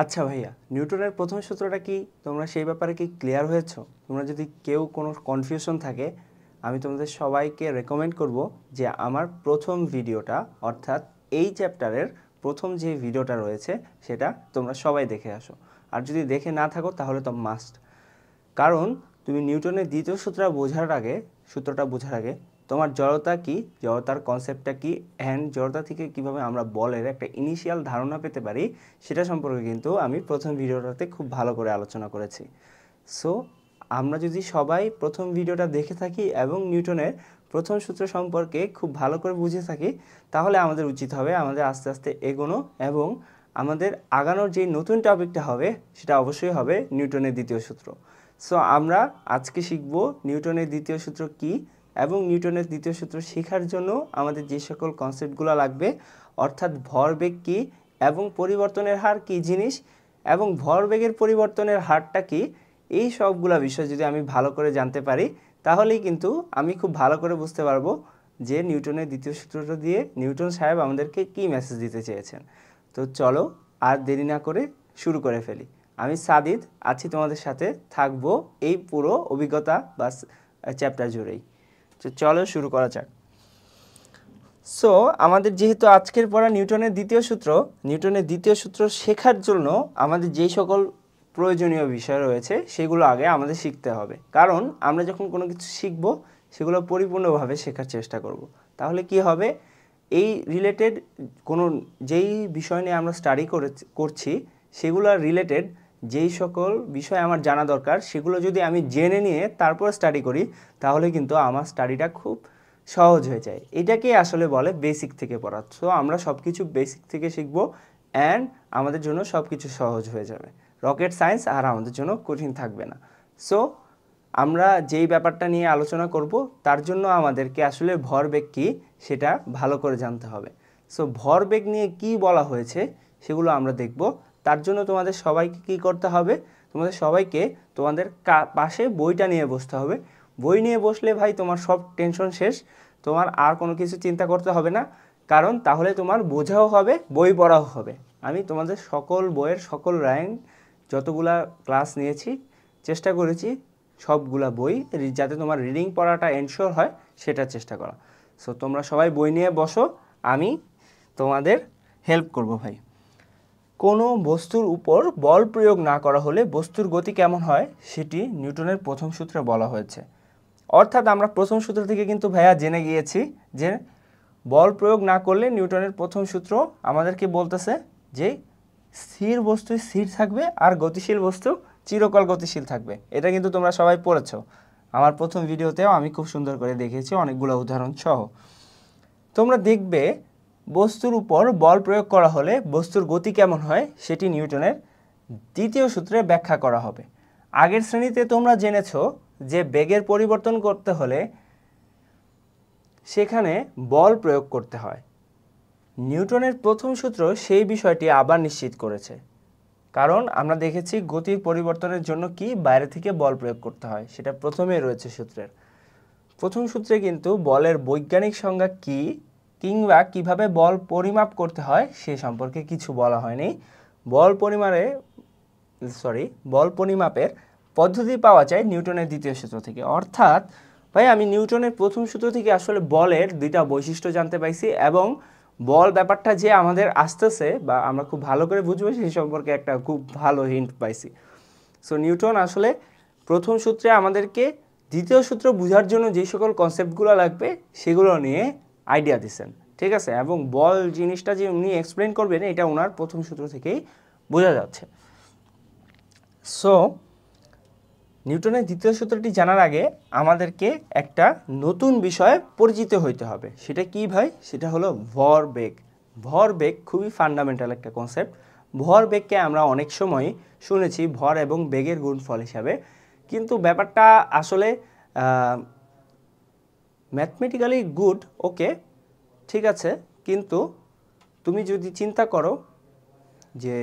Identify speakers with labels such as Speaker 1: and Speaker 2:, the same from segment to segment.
Speaker 1: আচ্ছা ভাইয়া, নিউটনের প্রথম সূত্রটা কি তোমরা সেই ব্যাপারে কি ক্লিয়ার হয়েছো? তোমরা যদি কেউ কোনো কনফিউশন থাকে, আমি তোমাদের সবাইকে রেকমেন্ড করব যে আমার প্রথম ভিডিওটা অর্থাৎ এই চ্যাপ্টারের প্রথম যে ভিডিওটা রয়েছে সেটা তোমরা সবাই দেখে আসো। আর যদি দেখে না থাকো তাহলে তো মাস্ট, কারণ তুমি নিউটনের দ্বিতীয় সূত্রটা বোঝার আগে তোমার জড়তা কি, জড়তার কনসেপ্টটা কি, অ্যান্ড জড়তা থেকে কিভাবে আমরা বলের একটা ইনিশিয়াল ধারণা পেতে পারি সেটা সম্পর্কে কিন্তু আমি প্রথম ভিডিওটাতে খুব ভালো করে আলোচনা করেছি। সো আমরা যদি সবাই প্রথম ভিডিওটা দেখে থাকি এবং নিউটনের প্রথম সূত্র সম্পর্কে খুব ভালো করে বুঝে থাকি, তাহলে আমাদের উচিত হবে আমাদের আস্তে আস্তে এগোনো এবং আমাদের আগানোর যে নতুন টপিকটা হবে সেটা অবশ্যই হবে নিউটনের দ্বিতীয় সূত্র। সো আমরা আজকে শিখব নিউটনের দ্বিতীয় সূত্র কি এবং নিউটনের দ্বিতীয় সূত্র শেখার জন্য আমাদের যে সকল কনসেপ্টগুলো লাগবে, অর্থাৎ ভরবেগ কি এবং পরিবর্তনের হার কি জিনিস এবং ভরবেগের পরিবর্তনের হারটা কি, এই সবগুলা বিষয় যদি আমি ভালো করে জানতে পারি তাহলেই কিন্তু আমি খুব ভালো করে বুঝতে পারবো যে নিউটনের দ্বিতীয় সূত্রটা দিয়ে নিউটন সাহেব আমাদেরকে কি মেসেজ দিতে চেয়েছেন। তো চলো আর দেরি না করে শুরু করে ফেলি। আমি সাদিদ আছি তোমাদের সাথে, থাকবো এই পুরো অভিজ্ঞতা বা চ্যাপ্টার জুড়েই। তো চলো শুরু করা যাক। সো আমাদের যেহেতু আজকের পড়া নিউটনের দ্বিতীয় সূত্র শেখার জন্য আমাদের যেই সকল প্রয়োজনীয় বিষয় রয়েছে সেগুলো আগে আমাদের শিখতে হবে, কারণ আমরা যখন কোনো কিছু শিখব সেগুলো পরিপূর্ণভাবে শেখার চেষ্টা করব। তাহলে কি হবে, এই রিলেটেড কোনো যেই বিষয় নিয়ে আমরা স্টাডি করছি সেগুলোর রিলেটেড যেই সকল বিষয় আমার জানা দরকার সেগুলো যদি আমি জেনে নিয়ে তারপর স্টাডি করি তাহলে কিন্তু আমার স্টাডিটা খুব সহজ হয়ে যায়। এটাকে আসলে বলে বেসিক থেকে পড়া। সো আমরা সব কিছু বেসিক থেকে শিখব অ্যান্ড আমাদের জন্য সব কিছু সহজ হয়ে যাবে। রকেট সায়েন্স আর আমাদের জন্য কঠিন থাকবে না। সো আমরা যেই ব্যাপারটা নিয়ে আলোচনা করব তার জন্য আমাদেরকে আসলে ভরবেগ কী সেটা ভালো করে জানতে হবে। সো ভরবেগ নিয়ে কি বলা হয়েছে সেগুলো আমরা দেখব। তার জন্য তোমাদের সবাইকে কি করতে হবে, তোমাদের সবাইকে তোমাদের পাশে বইটা নিয়ে বসতে হবে। বই নিয়ে বসলে ভাই তোমার সব টেনশন শেষ, তোমার আর কোনো কিছু চিন্তা করতে হবে না, কারণ তাহলে তোমার বোঝাও হবে, বই পড়াও হবে। আমি তোমাদের সকল বইয়ের সকল র্যাঙ্ক যতগুলা ক্লাস নিয়েছি চেষ্টা করেছি সবগুলা বই যাতে তোমার রিডিং পড়াটা এনশিওর হয় সেটার চেষ্টা করা। সো তোমরা সবাই বই নিয়ে বসো, আমি তোমাদের হেল্প করব ভাই। কোনো বস্তুর উপর বল প্রয়োগ না করা হলে বস্তুর গতি কেমন হয় সেটি নিউটনের প্রথম সূত্রে বলা হয়েছে। অর্থাৎ আমরা প্রথম সূত্র থেকে কিন্তু ভাইয়া জেনে গিয়েছি যে বল প্রয়োগ না করলে নিউটনের প্রথম সূত্র আমাদেরকে বলতেছে যে স্থির বস্তু স্থির থাকবে আর গতিশীল বস্তু চিরকাল গতিশীল থাকবে। এটা কিন্তু তোমরা সবাই পড়েছো, আমার প্রথম ভিডিওতেও আমি খুব সুন্দর করে দেখিয়েছি অনেকগুলো উদাহরণ সহ। তোমরা দেখবে বস্তুর উপর বল প্রয়োগ করা হলে বস্তুর গতি কেমন হয় সেটি নিউটনের দ্বিতীয় সূত্রে ব্যাখ্যা করা হবে। আগের শ্রেণীতে তোমরা জেনেছো যে বেগের পরিবর্তন করতে হলে সেখানে বল প্রয়োগ করতে হয়। নিউটনের প্রথম সূত্র সেই বিষয়টি আবার নিশ্চিত করেছে, কারণ আমরা দেখেছি গতির পরিবর্তনের জন্য কি বাইরে থেকে বল প্রয়োগ করতে হয়, সেটা প্রথমেই রয়েছে সূত্রের। প্রথম সূত্রে কিন্তু বলের বৈজ্ঞানিক সংজ্ঞা কি কিংবা কিভাবে বল পরিমাপ করতে হয় সে সম্পর্কে কিছু বলা হয়নি। বল পরিমাপের পদ্ধতি পাওয়া যায় নিউটনের দ্বিতীয় সূত্র থেকে। অর্থাৎ ভাই আমি নিউটনের প্রথম সূত্র থেকে আসলে বলের দুইটা বৈশিষ্ট্য জানতে পাইছি এবং বল ব্যাপারটা যে আমাদের আসতেছে বা আমরা খুব ভালো করে বুঝবো সেই সম্পর্কে একটা খুব ভালো হিন্ট পাইছি। সো নিউটন আসলে প্রথম সূত্রে আমাদেরকে দ্বিতীয় সূত্র বোঝার জন্য যে সকল কনসেপ্টগুলো লাগবে সেগুলো নিয়ে আইডিয়া দিচ্ছেন, ঠিক আছে, এবং বল জিনিসটা যে উনি এক্সপ্লেন করবেন এটা ওনার প্রথম সূত্র থেকেই বোঝা যাচ্ছে। সো নিউটনের দ্বিতীয় সূত্রটি জানার আগে আমাদেরকে একটা নতুন বিষয়ে পরিচিত হইতে হবে। সেটা কি ভাই? সেটা হলো ভরবেগ। ভরবেগ খুবই ফান্ডামেন্টাল একটা কনসেপ্ট। ভরবেগকে আমরা অনেক সময় শুনেছি ভর এবং বেগের গুণফল হিসাবে, কিন্তু ব্যাপারটা আসলে ম্যাথমেটিক্যালি গুড, ওকে ঠিক আছে, কিন্তু তুমি যদি চিন্তা করো যে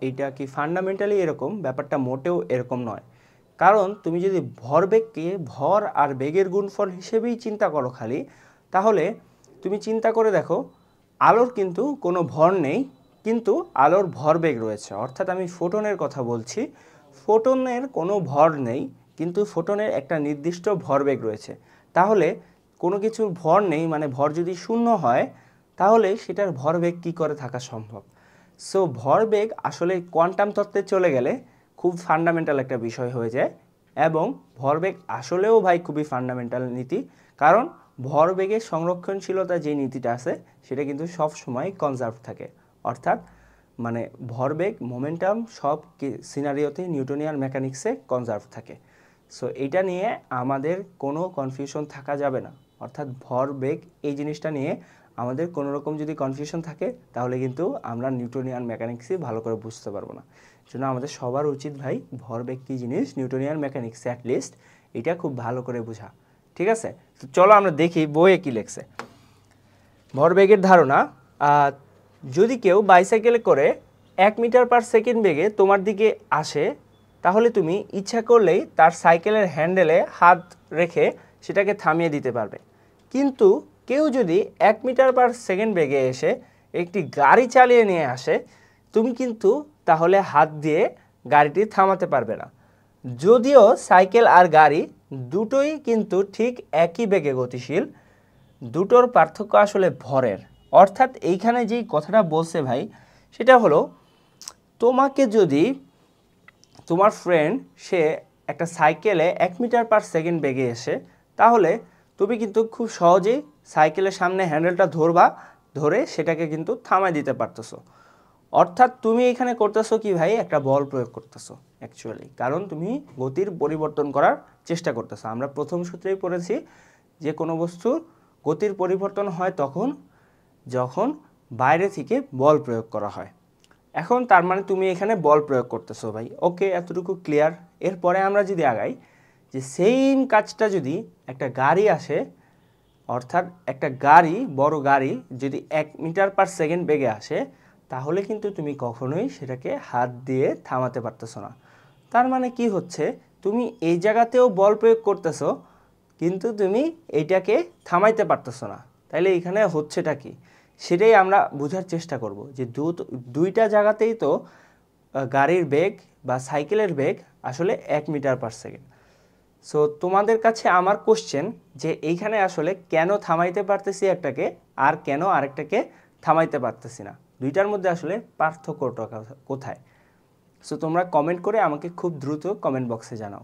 Speaker 1: এইটা কি ফান্ডামেন্টালি এরকম, ব্যাপারটা মোটেও এরকম নয়। কারণ তুমি যদি ভরবেগকে ভর আর বেগের গুণফল হিসেবেই চিন্তা করো খালি, তাহলে তুমি চিন্তা করে দেখো আলোর কিন্তু কোনো ভর নেই, কিন্তু আলোর ভরবেগ রয়েছে, অর্থাৎ আমি ফোটনের কথা বলছি। ফোটনের কোনো ভর নেই, কিন্তু ফোটনের একটা নির্দিষ্ট ভরবেগ রয়েছে। তাহলে কোনো কিছুর ভর নেই, মানে ভর যদি শূন্য হয় তাহলে সেটার ভরবেগ কি করে থাকা সম্ভব? সো ভরবেগ আসলে কোয়ান্টাম তত্ত্বে চলে গেলে খুব ফান্ডামেন্টাল একটা বিষয় হয়ে যায়, এবং ভরবেগ আসলেও ভাই খুবই ফান্ডামেন্টাল নীতি। কারণ ভরবেগের সংরক্ষণশীলতা যে নীতিটা আছে সেটা কিন্তু সব সময় কনজার্ভ থাকে, অর্থাৎ মানে ভরবেগ মোমেন্টাম সব সিনারিওতে নিউটনিয়ান মেকানিক্সে কনজার্ভ থাকে। সো এটা নিয়ে আমাদের কোনো কনফিউশন থাকা যাবে না, অর্থাৎ ভরবেগ এই জিনিসটা নিয়ে আমাদের কোনো রকম যদি কনফিউশন থাকে তাহলে কিন্তু আমরা নিউটনিয়ান মেকানিক্সই ভালো করে বুঝতে পারবো না। জন্য আমাদের সবার উচিত ভাই ভরবেগ কী জিনিস নিউটনিয়ান মেকানিক্সে অ্যাটলিস্ট এটা খুব ভালো করে বোঝা। ঠিক আছে, তো চলো আমরা দেখি বইয়ে কী লেখছে। ভরবেগের ধারণা, যদি কেউ বাইসাইকেলে করে 1 মিটার পার সেকেন্ড বেগে তোমার দিকে আসে, তাহলে তুমি ইচ্ছা করলেই তার সাইকেলের হ্যান্ডেলে হাত রেখে সেটাকে থামিয়ে দিতে পারবে। কিন্তু কেউ যদি 1 মিটার পার সেকেন্ড বেগে এসে একটি গাড়ি চালিয়ে নিয়ে আসে, তুমি কিন্তু তাহলে হাত দিয়ে গাড়িটি থামাতে পারবে না। যদিও সাইকেল আর গাড়ি দুটোই কিন্তু ঠিক একই বেগে গতিশীল, দুটোর পার্থক্য আসলে ভরের। অর্থাৎ এইখানে যেই কথাটা বলছে ভাই সেটা হলো, তোমাকে যদি তোমার ফ্রেন্ড সে একটা সাইকেলে 1 মিটার পার সেকেন্ড বেগে এসে, তাহলে তুমি কিন্তু খুব সহজেই সাইকেলের সামনে হ্যান্ডেলটা ধরে সেটাকে কিন্তু থামাই দিতে পারতেছো। অর্থাৎ তুমি এখানে করতেছো কি ভাই, একটা বল প্রয়োগ করতেছো অ্যাকচুয়ালি, কারণ তুমি গতির পরিবর্তন করার চেষ্টা করতেছো। আমরা প্রথম সূত্রেই পড়েছি যে কোনো বস্তুর গতির পরিবর্তন হয় তখন যখন বাইরে থেকে বল প্রয়োগ করা হয়। এখন তার মানে তুমি এখানে বল প্রয়োগ করতেছো ভাই। ওকে, এতটুকু ক্লিয়ার। এরপরে আমরা যদি আগাই, যে সেম কাজটা যদি একটা গাড়ি আসে, অর্থাৎ একটা গাড়ি, বড় গাড়ি যদি 1 মিটার পার সেকেন্ড বেগে আসে, তাহলে কিন্তু তুমি কখনোই সেটাকে হাত দিয়ে থামাতে পারতেছো না। তার মানে কি হচ্ছে, তুমি এই জায়গাতেও বল প্রয়োগ করতেছো কিন্তু তুমি এইটাকে থামাইতে পারতেছো না। তাইলে এখানে হচ্ছেটা কি, সেটাই আমরা বোঝার চেষ্টা করব। যে দুইটা জায়গাতেই তো গাড়ির বেগ বা সাইকেলের বেগ আসলে 1 মিটার পার সেকেন্ড। সো তোমাদের কাছে আমার কোশ্চেন, যে এইখানে আসলে কেন থামাইতে পারতেছি একটাকে আর কেন আরেকটাকে থামাইতে পারতেছি না, দুইটার মধ্যে আসলে পার্থক্যটা কোথায়? সো তোমরা কমেন্ট করে আমাকে খুব দ্রুত কমেন্ট বক্সে জানাও।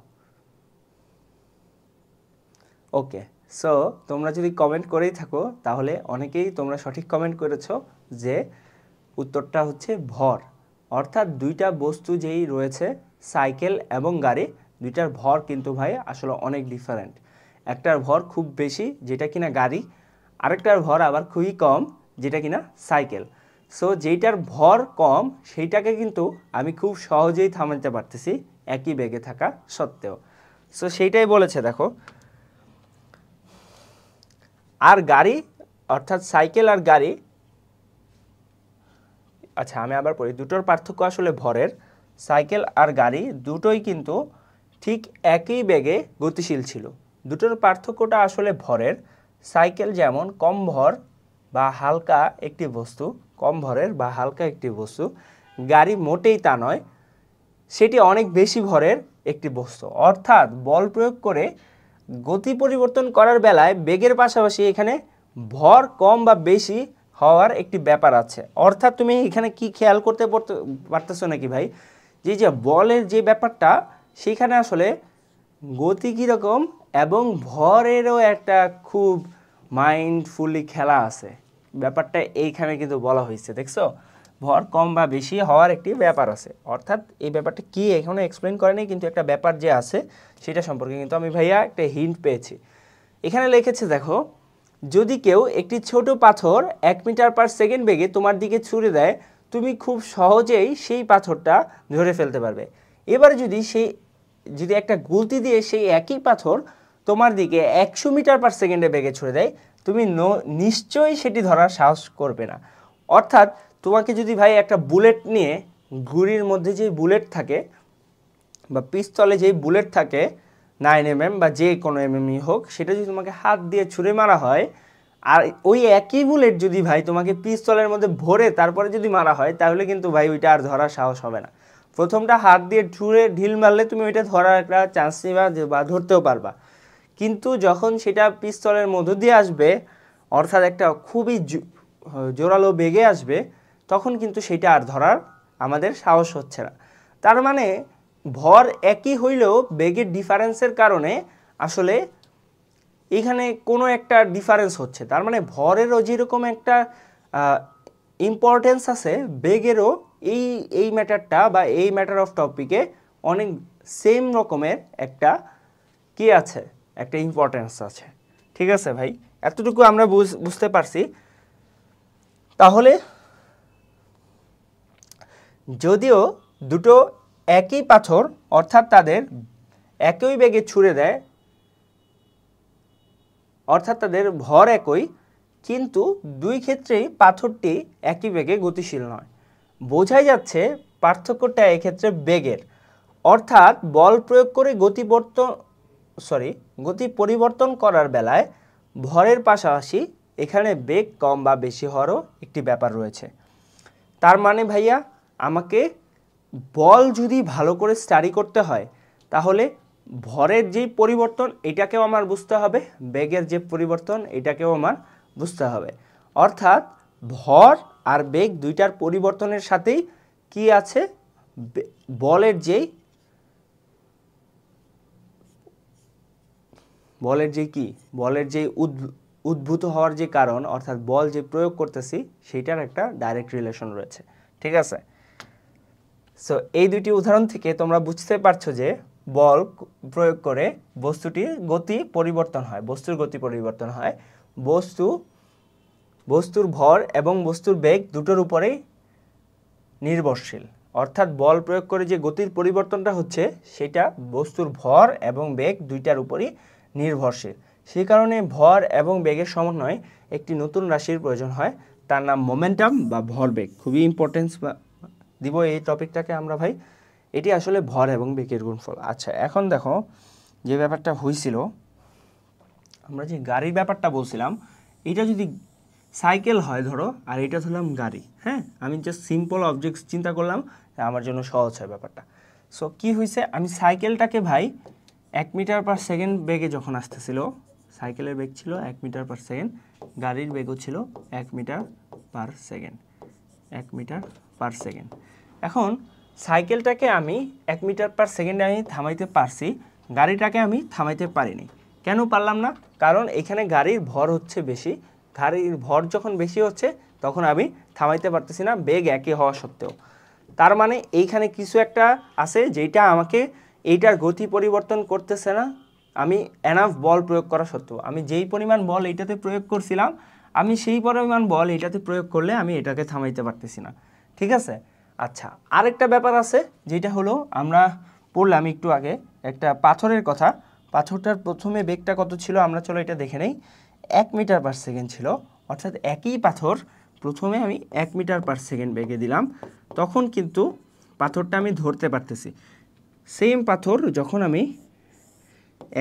Speaker 1: ওকে, সো তোমরা যদি কমেন্ট করেই থাকো তাহলে অনেকেই তোমরা সঠিক কমেন্ট করেছো যে উত্তরটা হচ্ছে ভর। অর্থাৎ দুইটা বস্তু যেই রয়েছে সাইকেল এবং গাড়ি, দুইটার ভর কিন্তু ভাই আসলে অনেক ডিফারেন্ট। একটার ভর খুব বেশি যেটা কিনা গাড়ি, আরেকটার ভর আবার খুবই কম যেটা কিনা সাইকেল। সো যেইটার ভর কম সেইটাকে কিন্তু আমি খুব সহজেই থামাতে পারতেছি একই বেগে থাকা সত্ত্বেও। সো সেইটাই বলেছে দেখো। আর গাড়ি, অর্থাৎ সাইকেল আর গাড়ি, আচ্ছা আমি আবার পড়ি, দুটোর পার্থক্য আসলে ভরের। সাইকেল আর গাড়ি দুটোই কিন্তু ঠিক একই বেগে গতিশীল ছিল, দুটোর পার্থক্যটা আসলে ভরের। সাইকেল যেমন কম ভর বা হালকা একটি বস্তু, কম ভরের বা হালকা একটি বস্তু, গাড়ি মোটেই তা নয়, সেটি অনেক বেশি ভরের একটি বস্তু। অর্থাৎ বল প্রয়োগ করে গতি পরিবর্তন করার বেলায় বেগের পাশাপাশি এখানে ভর কম বা বেশি হওয়ার একটি ব্যাপার আছে। অর্থাৎ তুমি এখানে কি খেয়াল করতে পারতেছো নাকি ভাই, যে বলের যে ব্যাপারটা সেখানে আসলে গতি কীরকম এবং ভরেরও একটা খুব মাইন্ডফুলি খেলা আছে, ব্যাপারটা এইখানে কিন্তু বলা হয়েছে। দেখছো, ভর কম বা বেশি হওয়ার একটি ব্যাপার আছে। অর্থাৎ এই ব্যাপারটা কি এখনো এক্সপ্লেন করেনি, কিন্তু একটা ব্যাপার যে আছে সেটা সম্পর্কে কিন্তু আমি ভাইয়া একটা হিন্ট পেয়েছি। এখানে লিখেছে দেখো, যদি কেউ একটি ছোট পাথর 1 মিটার পার সেকেন্ড বেগে তোমার দিকে ছুঁড়ে দেয়, তুমি খুব সহজেই সেই পাথরটা ধরে ফেলতে পারবে। এবারে যদি একটা গুলতি দিয়ে সেই একই পাথর তোমার দিকে 100 মিটার পার সেকেন্ডে বেগে ছুঁড়ে দেয়, তুমি নিশ্চয়ই সেটি ধরার সাহস করবে না। অর্থাৎ তোমাকে যদি ভাই একটা বুলেট নিয়ে, গুলির মধ্যে যে বুলেট থাকে বা পিস্তলে যেই বুলেট থাকে 9mm বা যে কোনো এমএমই হোক, সেটা যদি তোমাকে হাত দিয়ে ছুঁড়ে মারা হয় আর ওই একই বুলেট যদি ভাই তোমাকে পিস্তলের মধ্যে ভরে তারপরে যদি মারা হয় তাহলে কিন্তু ভাই ওইটা আর ধরার সাহস হবে না। প্রথমটা হাত দিয়ে ছুঁড়ে ঢিল মারলে তুমি ওইটা ধরার একটা চান্স নিবা বা ধরতেও পারবা, কিন্তু যখন সেটা পিস্তলের মধ্য দিয়ে আসবে অর্থাৎ একটা খুবই জোরালো বেগে আসবে তখন কিন্তু সেটা আর ধরার আমাদের সাহস হচ্ছে না। তার মানে ভর একই হইলেও বেগের ডিফারেন্সের কারণে আসলে এখানে কোনো একটা ডিফারেন্স হচ্ছে। তার মানে ভরেরও যেরকম একটা ইম্পর্টেন্স আছে বেগেরও এই এই ম্যাটারটা বা এই ম্যাটার অফ টপিকে অনেক সেম রকমের একটা কি আছে, একটা ইম্পর্টেন্স আছে। ঠিক আছে ভাই, এতটুকু আমরা বুঝতে পারছি। তাহলে যদিও দুটো একই পাথর অর্থাৎ তাদের একই বেগে ছুঁড়ে দেয় অর্থাৎ তাদের ভর একই, কিন্তু দুই ক্ষেত্রেই পাথরটি একই বেগে গতিশীল নয়। বোঝাই যাচ্ছে পার্থক্যটা এক্ষেত্রে বেগের, অর্থাৎ বল প্রয়োগ করে গতি পরিবর্তন করার বেলায় ভরের পাশাপাশি এখানে বেগ কম বা বেশি হওয়ারও একটি ব্যাপার রয়েছে। তার মানে ভাইয়া আমাকে বল যদি ভালো করে স্টাডি করতে হয় তাহলে ভরের যেই পরিবর্তন এটাকেও আমার বুঝতে হবে, বেগের যে পরিবর্তন এটাকেও আমার বুঝতে হবে। অর্থাৎ ভর আর বেগ দুইটার পরিবর্তনের সাথেই কি আছে, বলের যেই উদ্ভূত হওয়ার যে কারণ অর্থাৎ বল যে প্রয়োগ করতেছি সেটার একটা ডাইরেক্ট রিলেশন রয়েছে। ঠিক আছে, সো এই দুইটি উদাহরণ থেকে তোমরা বুঝতে পারছো যে বল প্রয়োগ করে বস্তুর গতি পরিবর্তন হয়, বস্তুর ভর এবং বস্তুর বেগ দুটোর উপরেই নির্ভরশীল। অর্থাৎ বল প্রয়োগ করে যে গতির পরিবর্তনটা হচ্ছে সেটা বস্তুর ভর এবং বেগ দুইটার উপরই নির্ভরশীল। সেই কারণে ভর এবং বেগের সমন্বয়ে একটি নতুন রাশির প্রয়োজন হয়, তার নাম মোমেন্টাম বা ভরবেগ। খুবই ইম্পর্টেন্স দিব এই টপিকটাকে আমরা ভাই, এটি আসলে ভর এবং বেগের গুণফল। আচ্ছা, এখন দেখো যে ব্যাপারটা হয়েছিল, আমরা যে গাড়ির ব্যাপারটা বলছিলাম, এটা যদি সাইকেল হয় ধরো আর এটা ধরলাম গাড়ি, হ্যাঁ, আমি জাস্ট সিম্পল অবজেক্টস চিন্তা করলাম, আমার জন্য সহজ হয় ব্যাপারটা। সো কি হয়েছে, আমি সাইকেলটাকে ভাই 1 মিটার পার সেকেন্ড বেগে যখন আসতেছিল, সাইকেলের বেগ ছিল 1 মিটার পার সেকেন্ড, গাড়ির বেগও ছিল 1 metre per second, 1 metre per second. এখন সাইকেলটাকে আমি 1 মিটার পার সেকেন্ডে আমি থামাইতে পারছি, গাড়িটাকে আমি থামাইতে পারিনি। কেন পারলাম না? কারণ এখানে গাড়ির ভর হচ্ছে বেশি, গাড়ির ভর যখন বেশি হচ্ছে তখন আমি থামাইতে পারতেছি না, বেগ একই হওয়া সত্ত্বেও। তার মানে এইখানে কিছু একটা আছে যেটা আমাকে এইটার গতি পরিবর্তন করতেছে না, আমি এনাফ বল প্রয়োগ করা সত্ত্বেও। আমি যেই পরিমাণ বল এইটাতে প্রয়োগ করছিলাম, আমি সেই পরিমাণ বল এইটাতে প্রয়োগ করলে আমি এটাকে থামাইতে পারতেছি না। ঠিক আছে, আচ্ছা, আরেকটা ব্যাপার আছে যেটা হলো আমরা পড়লাম একটু আগে একটা পাথরের কথা। পাথরটার প্রথমে বেগটা কত ছিল আমরা চলো এটা দেখে নেই, 1 মিটার পার সেকেন্ড ছিল। অর্থাৎ একই পাথর প্রথমে আমি 1 মিটার পার সেকেন্ড বেগে দিলাম, তখন কিন্তু পাথরটা আমি ধরতে পারতেছি। সেম পাথর যখন আমি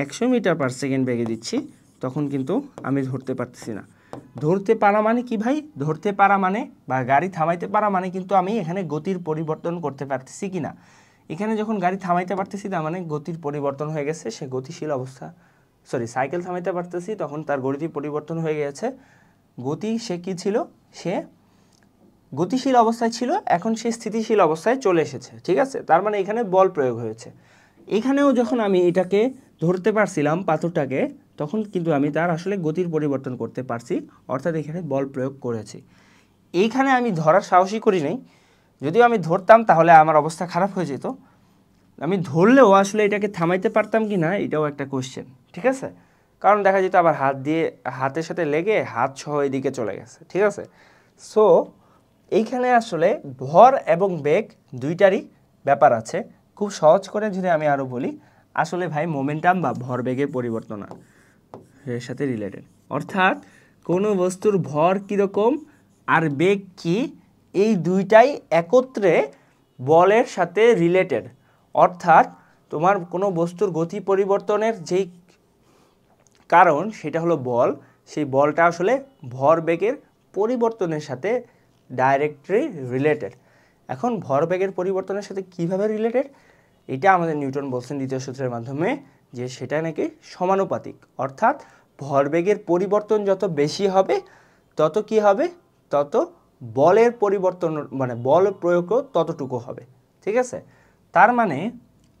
Speaker 1: 100 মিটার পার সেকেন্ড বেগে দিচ্ছি তখন কিন্তু আমি ধরতে পারতেছি না। ধরতে পারা মানে কি ভাই? ধরতে পারা মানে বা গাড়ি থামাইতে পারা মানে কিন্তু আমি এখানে গতির পরিবর্তন করতে পারতেছি কি না। এখানে যখন গাড়ি থামাইতে পারতেছি তার মানে গতির পরিবর্তন হয়ে গেছে, সে গতিশীল অবস্থা, সাইকেল থামাইতে পারতেছি তখন তার গতি পরিবর্তন হয়ে গেছে। গতি সে কি ছিল, সে গতিশীল অবস্থায় ছিল, এখন সে স্থিতিশীল অবস্থায় চলে এসেছে। ঠিক আছে, তার মানে এখানে বল প্রয়োগ হয়েছে। এখানেও যখন আমি এটাকে ধরতে পারছিলাম পাথরটাকে, তখন কিন্তু আমি তার আসলে গতির পরিবর্তন করতে পারছি, অর্থাৎ এখানে বল প্রয়োগ করেছি। এইখানে আমি ধরার সাহসই করি নাই, যদিও আমি ধরতাম তাহলে আমার অবস্থা খারাপ হয়ে যেত। আমি ধরলেও আসলে এটাকে থামাইতে পারতাম কি না এটাও একটা কোশ্চেন। ঠিক আছে, কারণ দেখা যেত আবার হাতের সাথে লেগে হাত সহ এদিকে চলে গেছে। ঠিক আছে, সো এইখানে আসলে ভর এবং বেগ দুইটারই ব্যাপার আছে। খুব সহজ করে যদি আমি আরও বলি, আসলে ভাই মোমেন্টাম বা ভরবেগের পরিবর্তন এর সাথে রিলেটেড। অর্থাৎ কোনো বস্তুর ভর কীরকম আর বেগ কি, এই দুইটাই একত্রে বলের সাথে রিলেটেড। অর্থাৎ তোমার কোনো বস্তুর গতি পরিবর্তনের যেই কারণ সেটা হলো বল, সেই বলটা আসলে ভরবেগের পরিবর্তনের সাথে ডাইরেক্টলি রিলেটেড। এখন ভরবেগের পরিবর্তনের সাথে কিভাবে রিলেটেড, এটা আমাদের নিউটন বলছেন দ্বিতীয় সূত্রের মাধ্যমে যে সেটা নাকি সমানুপাতিক, অর্থাৎ ভরবেগের পরিবর্তন যত বেশি হবে তত কি হবে, তত বলের পরিবর্তন মানে বল প্রয়োগও ততটুকু হবে। ঠিক আছে, তার মানে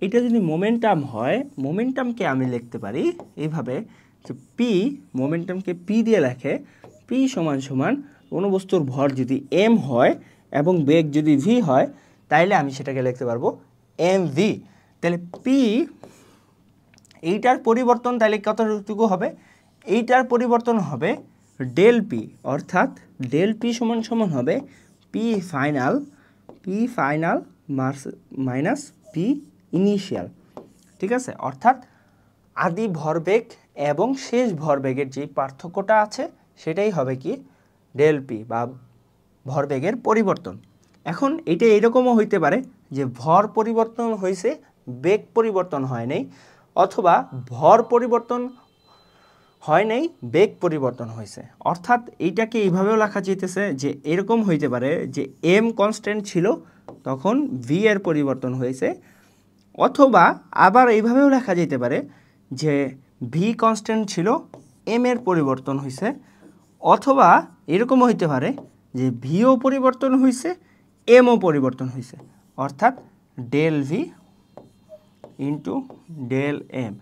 Speaker 1: এটা যদি মোমেন্টাম হয়, মোমেন্টামকে আমি লিখতে পারি এইভাবে যে পি, মোমেন্টামকে পি দিয়ে লেখে, পি সমান সমান কোনো বস্তুর ভর যদি এম হয় এবং বেগ যদি ভি হয়, তাইলে আমি সেটাকে লিখতে পারবো এম ভি। তাহলে পি এইটার পরিবর্তন তাহলে কতটুকু হবে, এইটার পরিবর্তন হবে ডেল পি, অর্থাৎ ডেল পি সমান সমান হবে P final minus P initial. ঠিক আছে, অর্থাৎ আদি ভরবেগ এবং শেষ ভরবেগের যে পার্থক্যটা আছে সেটাই হবে কি ডেল পি বা ভরবেগের পরিবর্তন। এখন এটা এরকমও হইতে পারে যে ভর পরিবর্তন হয়েছে, বেগ পরিবর্তন হয় নাই, অথবা ভর পরিবর্তন হয় নাই, বেগ পরিবর্তন হয়েছে। অর্থাৎ এইটাকে এইভাবেও লেখা যেতেছে যে এরকম হইতে পারে যে এম কনস্ট্যান্ট ছিল তখন ভি এর পরিবর্তন হয়েছে, অথবা আবার এইভাবেও লেখা যেতে পারে যে ভি কনস্ট্যান্ট ছিল এম এর পরিবর্তন হয়েছে, অথবা এরকমও হইতে পারে যে ভিও পরিবর্তন হয়েছে এমও পরিবর্তন হয়েছে, অর্থাৎ del v into del m.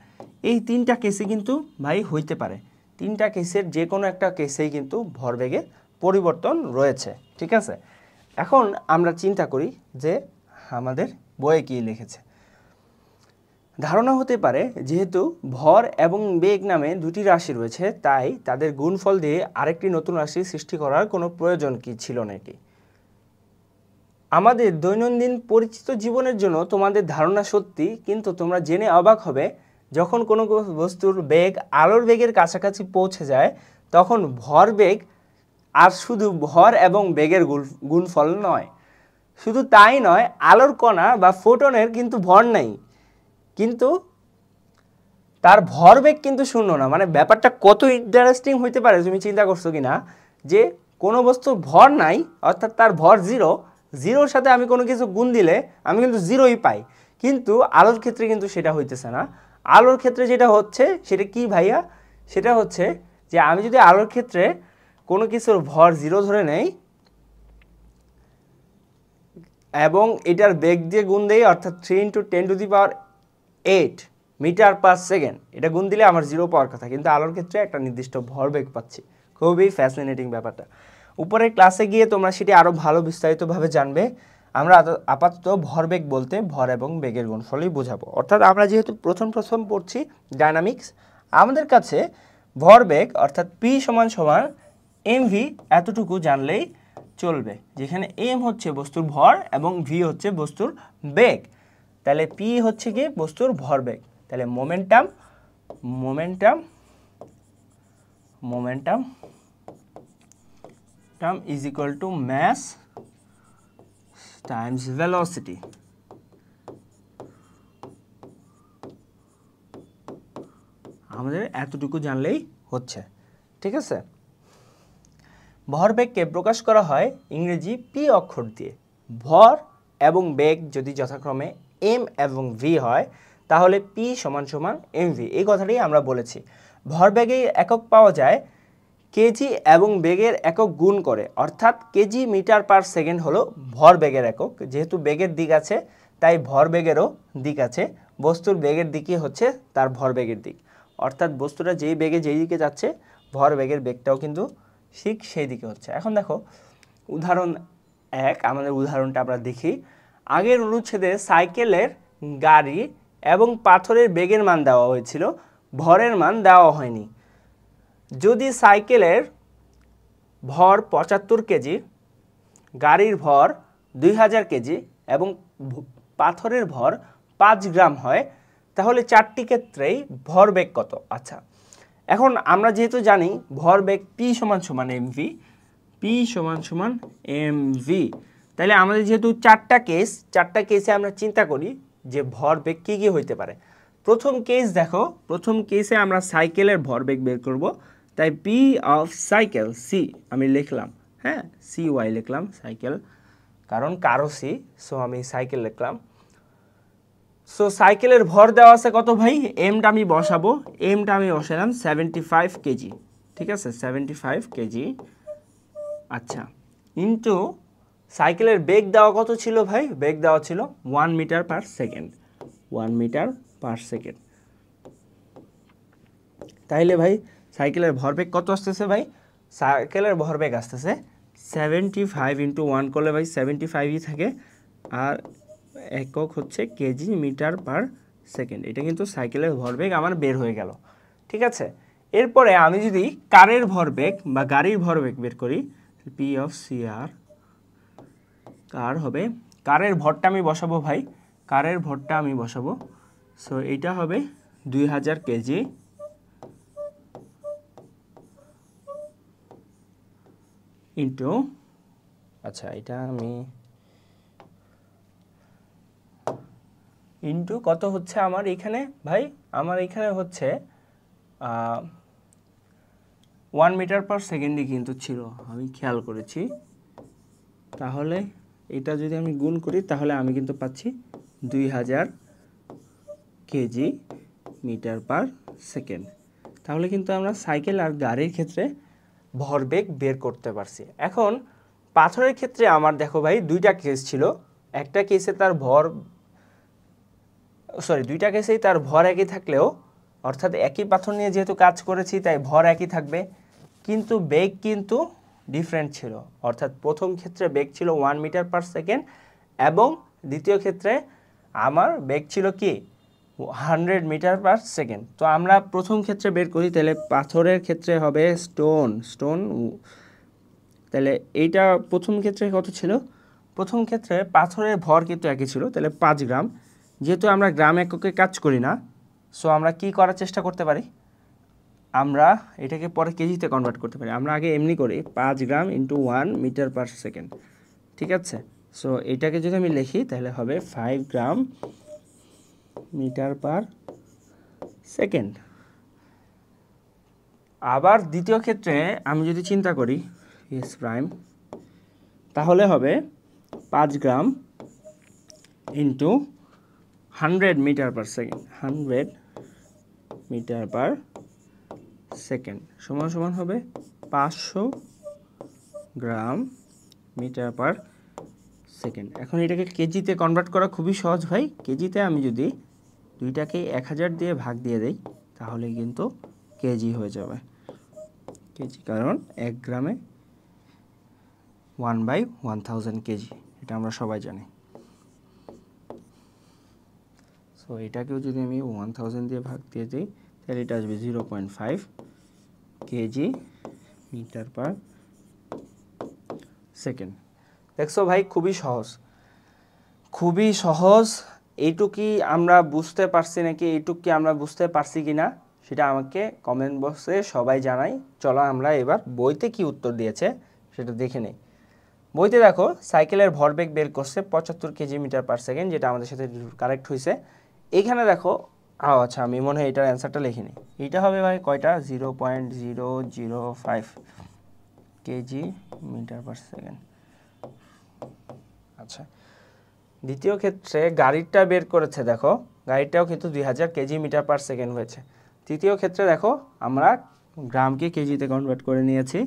Speaker 1: এই তিনটা কেসে কিন্তু ভাই হইতে পারে, তিনটা কেসের যে কোনো একটা কেসেই কিন্তু ভরবেগের পরিবর্তন রয়েছে। ঠিক আছে, এখন আমরা চিন্তা করি যে আমাদের বইয়ে কী লিখেছে। ধারণা হতে পারে যেহেতু ভর এবং বেগ নামে দুটি রাশি রয়েছে, তাই তাদের গুণফল দিয়ে আরেকটি নতুন রাশি সৃষ্টি করার কোনো প্রয়োজন কি ছিল না। এটি আমাদের দৈনন্দিন পরিচিত জীবনের জন্য তোমাদের ধারণা সত্যি, কিন্তু তোমরা জেনে অবাক হবে যখন কোনো বস্তুর বেগ আলোর বেগের কাছাকাছি পৌঁছে যায় তখন ভর বেগ আর শুধু ভর এবং বেগের গুণফল নয়। শুধু তাই নয়, আলোর কণা বা ফোটনের কিন্তু ভর নেই, কিন্তু তার ভরবেগ কিন্তু শূন্য না। মানে ব্যাপারটা কত ইন্টারেস্টিং হইতে পারে তুমি চিন্তা করছো কিনা, যে কোনো বস্তুর ভর নাই অর্থাৎ তার ভর জিরো, জিরোর সাথে আমি কোনো কিছু গুণ দিলে আমি কিন্তু জিরোই পাই, কিন্তু আলোর ক্ষেত্রে কিন্তু সেটা হইতেছে না। আলোর ক্ষেত্রে যেটা হচ্ছে সেটা কি ভাইয়া, সেটা হচ্ছে যে আমি যদি আলোর ক্ষেত্রে কোনো কিছুর ভর জিরো ধরে নেই এবং এটার বেগ দিয়ে গুণ দেই, অর্থাৎ 3 × 10⁸ মিটার পার সেকেন্ড, এটা গুণ দিলে আমার জিরো পাওয়ার কথা, কিন্তু আলোর ক্ষেত্রে একটা নির্দিষ্ট ভরবেগ পাচ্ছি। খুবই ফ্যাসিনেটিং ব্যাপারটা। উপরের ক্লাসে গিয়ে তোমরা সেটি আরও ভালো বিস্তারিতভাবে জানবে। আমরা আপাতত ভরবেগ বলতে ভর এবং বেগের গুণফলই বোঝাবো। অর্থাৎ আমরা যেহেতু প্রথম পড়ছি ডায়নামিক্স, আমাদের কাছে ভরবেগ অর্থাৎ পি সমান সমান এমভি এতটুকু জানলেই চলবে, যেখানে এম হচ্ছে বস্তুর ভর এবং ভি হচ্ছে বস্তুর বেগ। তাহলে পি হচ্ছে কি বস্তুর ভরবেগ, তাহলে momentum is equal to mass times velocity. আমাদের এতটুকু জানলেই হচ্ছে। ঠিক আছে, ভরবেগকে প্রকাশ করা হয় ইংরেজি পি অক্ষর দিয়ে। ভর এবং বেগ যদি যথাক্রমে এম এবং ভি হয় তাহলে পি সমান সমান এমভি, এই কথাটাই আমরা বলেছি। ভরবেগের একক পাওয়া যায় কেজি এবং বেগের একক গুণ করে, অর্থাৎ কেজি মিটার পার সেকেন্ড হলো ভরবেগের একক। যেহেতু বেগের দিক আছে তাই ভরবেগেরও দিক আছে, বস্তুর বেগের দিকই হচ্ছে তার ভরবেগের দিক, অর্থাৎ বস্তুটা যেই বেগে যেই দিকে যাচ্ছে ভরবেগের বেগটাও কিন্তু ঠিক সেই দিকে হচ্ছে। এখন দেখো উদাহরণ 1, আমাদের উদাহরণটা আমরা দেখি। আগের অনুচ্ছেদে সাইকেলের, গাড়ি এবং পাথরের বেগের মান দেওয়া হয়েছিল, ভরের মান দেওয়া হয়নি। যদি সাইকেলের ভর 75 কেজি, গাড়ির ভর 2000 কেজি এবং পাথরের ভর 5 গ্রাম হয় তাহলে চারটি ক্ষেত্রেই ভরবেগ কত? আচ্ছা, এখন আমরা যেহেতু জানি ভরবেগ পি সমান সমান এমভি, তাহলে আমাদের যেহেতু চারটা কেসে আমরা চিন্তা করি যে ভরবেগ কী কী হইতে পারে। প্রথম কেস দেখো, প্রথম কেসে আমরা সাইকেলের ভরবেগ বের করব। তাই পি অফ সাইকেল সি আমি লিখলাম, হ্যাঁ সি ওয়াই লিখলাম সাইকেল, কারণ কারো সি, সো আমি সাইকেল লিখলাম। সো সাইকেলের ভর দেওয়া আছে কত ভাই, এমটা আমি বসাবো, এমটা আমি বসালাম 75 কেজি, ঠিক আছে 75 কেজি। আচ্ছা, ইন্টু সাইকেলের বেগ দেওয়া কত ছিল ভাই, বেগ দেওয়া ছিল 1 metre per second, 1 metre per second. তাইলে ভাই সাইকেলের ভরবেগ কত আসতেছে ভাই, সাইকেলের ভরবেগ আসতেছে 75 ইন্টু 1 করলে ভাই 75ই থাকে, আর একক হচ্ছে কেজি মিটার পার সেকেন্ড। এটা কিন্তু সাইকেলের ভরবেগ আমার বের হয়ে গেল, ঠিক আছে। এরপরে আমি যদি কারের ভরবেগ বা গাড়ির ভরবেগ বের করি, পি অফ সি আর, কার হবে, কারের ভরটা আমি বসাবো ভাই, কারের ভরটা আমি বসাবো। সো এইটা হবে 2000 কেজি ইন্টু, আচ্ছা এটা আমি ইন্টু কত হচ্ছে আমার এখানে ভাই, আমার এখানে হচ্ছে 1 মিটার পার সেকেন্ডই কিন্তু ছিল, আমি খেয়াল করেছি। তাহলে এটা যদি আমি গুণ করি তাহলে আমি কিন্তু পাচ্ছি 2000 কেজি মিটার পার সেকেন্ড। তাহলে কিন্তু আমরা সাইকেল আর গাড়ির ক্ষেত্রে ভরবেগ বের করতে পারছি। এখন পাথরের ক্ষেত্রে আমার দেখো ভাই দুইটা কেস ছিল, একটা কেসে তার ভর, সরি দুইটা কেসেই তার ভর একই থাকলেও, অর্থাৎ একই পাথর নিয়ে যেহেতু কাজ করেছি তাই ভর একই থাকবে, কিন্তু বেগ কিন্তু ডিফারেন্ট ছিল। অর্থাৎ প্রথম ক্ষেত্রে বেগ ছিল 1 মিটার পার সেকেন্ড এবং দ্বিতীয় ক্ষেত্রে আমার বেগ ছিল কি 100 মিটার পার সেকেন্ড। তো আমরা প্রথম ক্ষেত্রে বের করি, তাহলে পাথরের ক্ষেত্রে হবে স্টোন, তাহলে এইটা প্রথম ক্ষেত্রে কত ছিল, প্রথম ক্ষেত্রে পাথরের ভর কিন্তু একই ছিল, তাহলে 5 গ্রাম। যেহেতু আমরা গ্রাম এককে কাজ করি না, সো আমরা কি করার চেষ্টা করতে পারি, আমরা এটাকে পরে কেজিতে কনভার্ট করতে পারি। আমরা আগে এমনি করি 5 gram into 1 metre per second, ঠিক আছে। সো এটাকে যদি আমি লিখি তাহলে হবে 5 গ্রাম মিটার পার সেকেন্ড। আবার দ্বিতীয় ক্ষেত্রে আমি যদি চিন্তা করি এস প্রাইম, তাহলে হবে 5 gram into 100 metre per second, 100 metre per second সমান সমান হবে 500 গ্রাম মিটার পার সেকেন্ড। এখন এটাকে কেজিতে কনভার্ট করা খুবই সহজ ভাই, কেজিতে আমি যদি দুইটাকে 1000 দিয়ে ভাগ দিয়ে দেই তাহলে কিন্তু কেজি হয়ে যাবে, কেজি, কারণ 1 গ্রামে 1/1000 কেজি, এটা আমরা সবাই জানি। সো এটাকেও যদি আমি 1000 দিয়ে ভাগ দিয়ে দিই তাহলে এটা আসবে 0.5 কেজি মিটার পার সেকেন্ড। দেখছো ভাই খুবই সহজ, খুবই সহজ। এইটুকি আমরা বুঝতে পারছি নাকি, এইটুকি আমরা বুঝতে পারছি কিনা সেটা আমাকে কমেন্ট বক্সে সবাই জানাই। চলো আমরা এবার বইতে কি উত্তর দিয়েছে সেটা দেখে নেই। বইতে দেখো সাইকেলের ভরবেগ বের করছে 75 কেজি মিটার পার সেকেন্ড, যেটা আমাদের সাথে কারেক্ট হয়েছে। এইখানে দেখো, আচ্ছা আমি মনে হয় এটার অ্যান্সারটা লিখিনি, এইটা হবে ভাই কয়টা 0.005 কেজি মিটার পার সেকেন্ড। আচ্ছা, দ্বিতীয় ক্ষেত্রে গাড়িটা বের করেছে, দেখো গাড়িটাও কিন্তু 2000 কেজি মিটার পার সেকেন্ড হয়েছে। তৃতীয় ক্ষেত্রে দেখো আমরা গ্রামকে কেজিতে কনভার্ট করে নিয়েছি,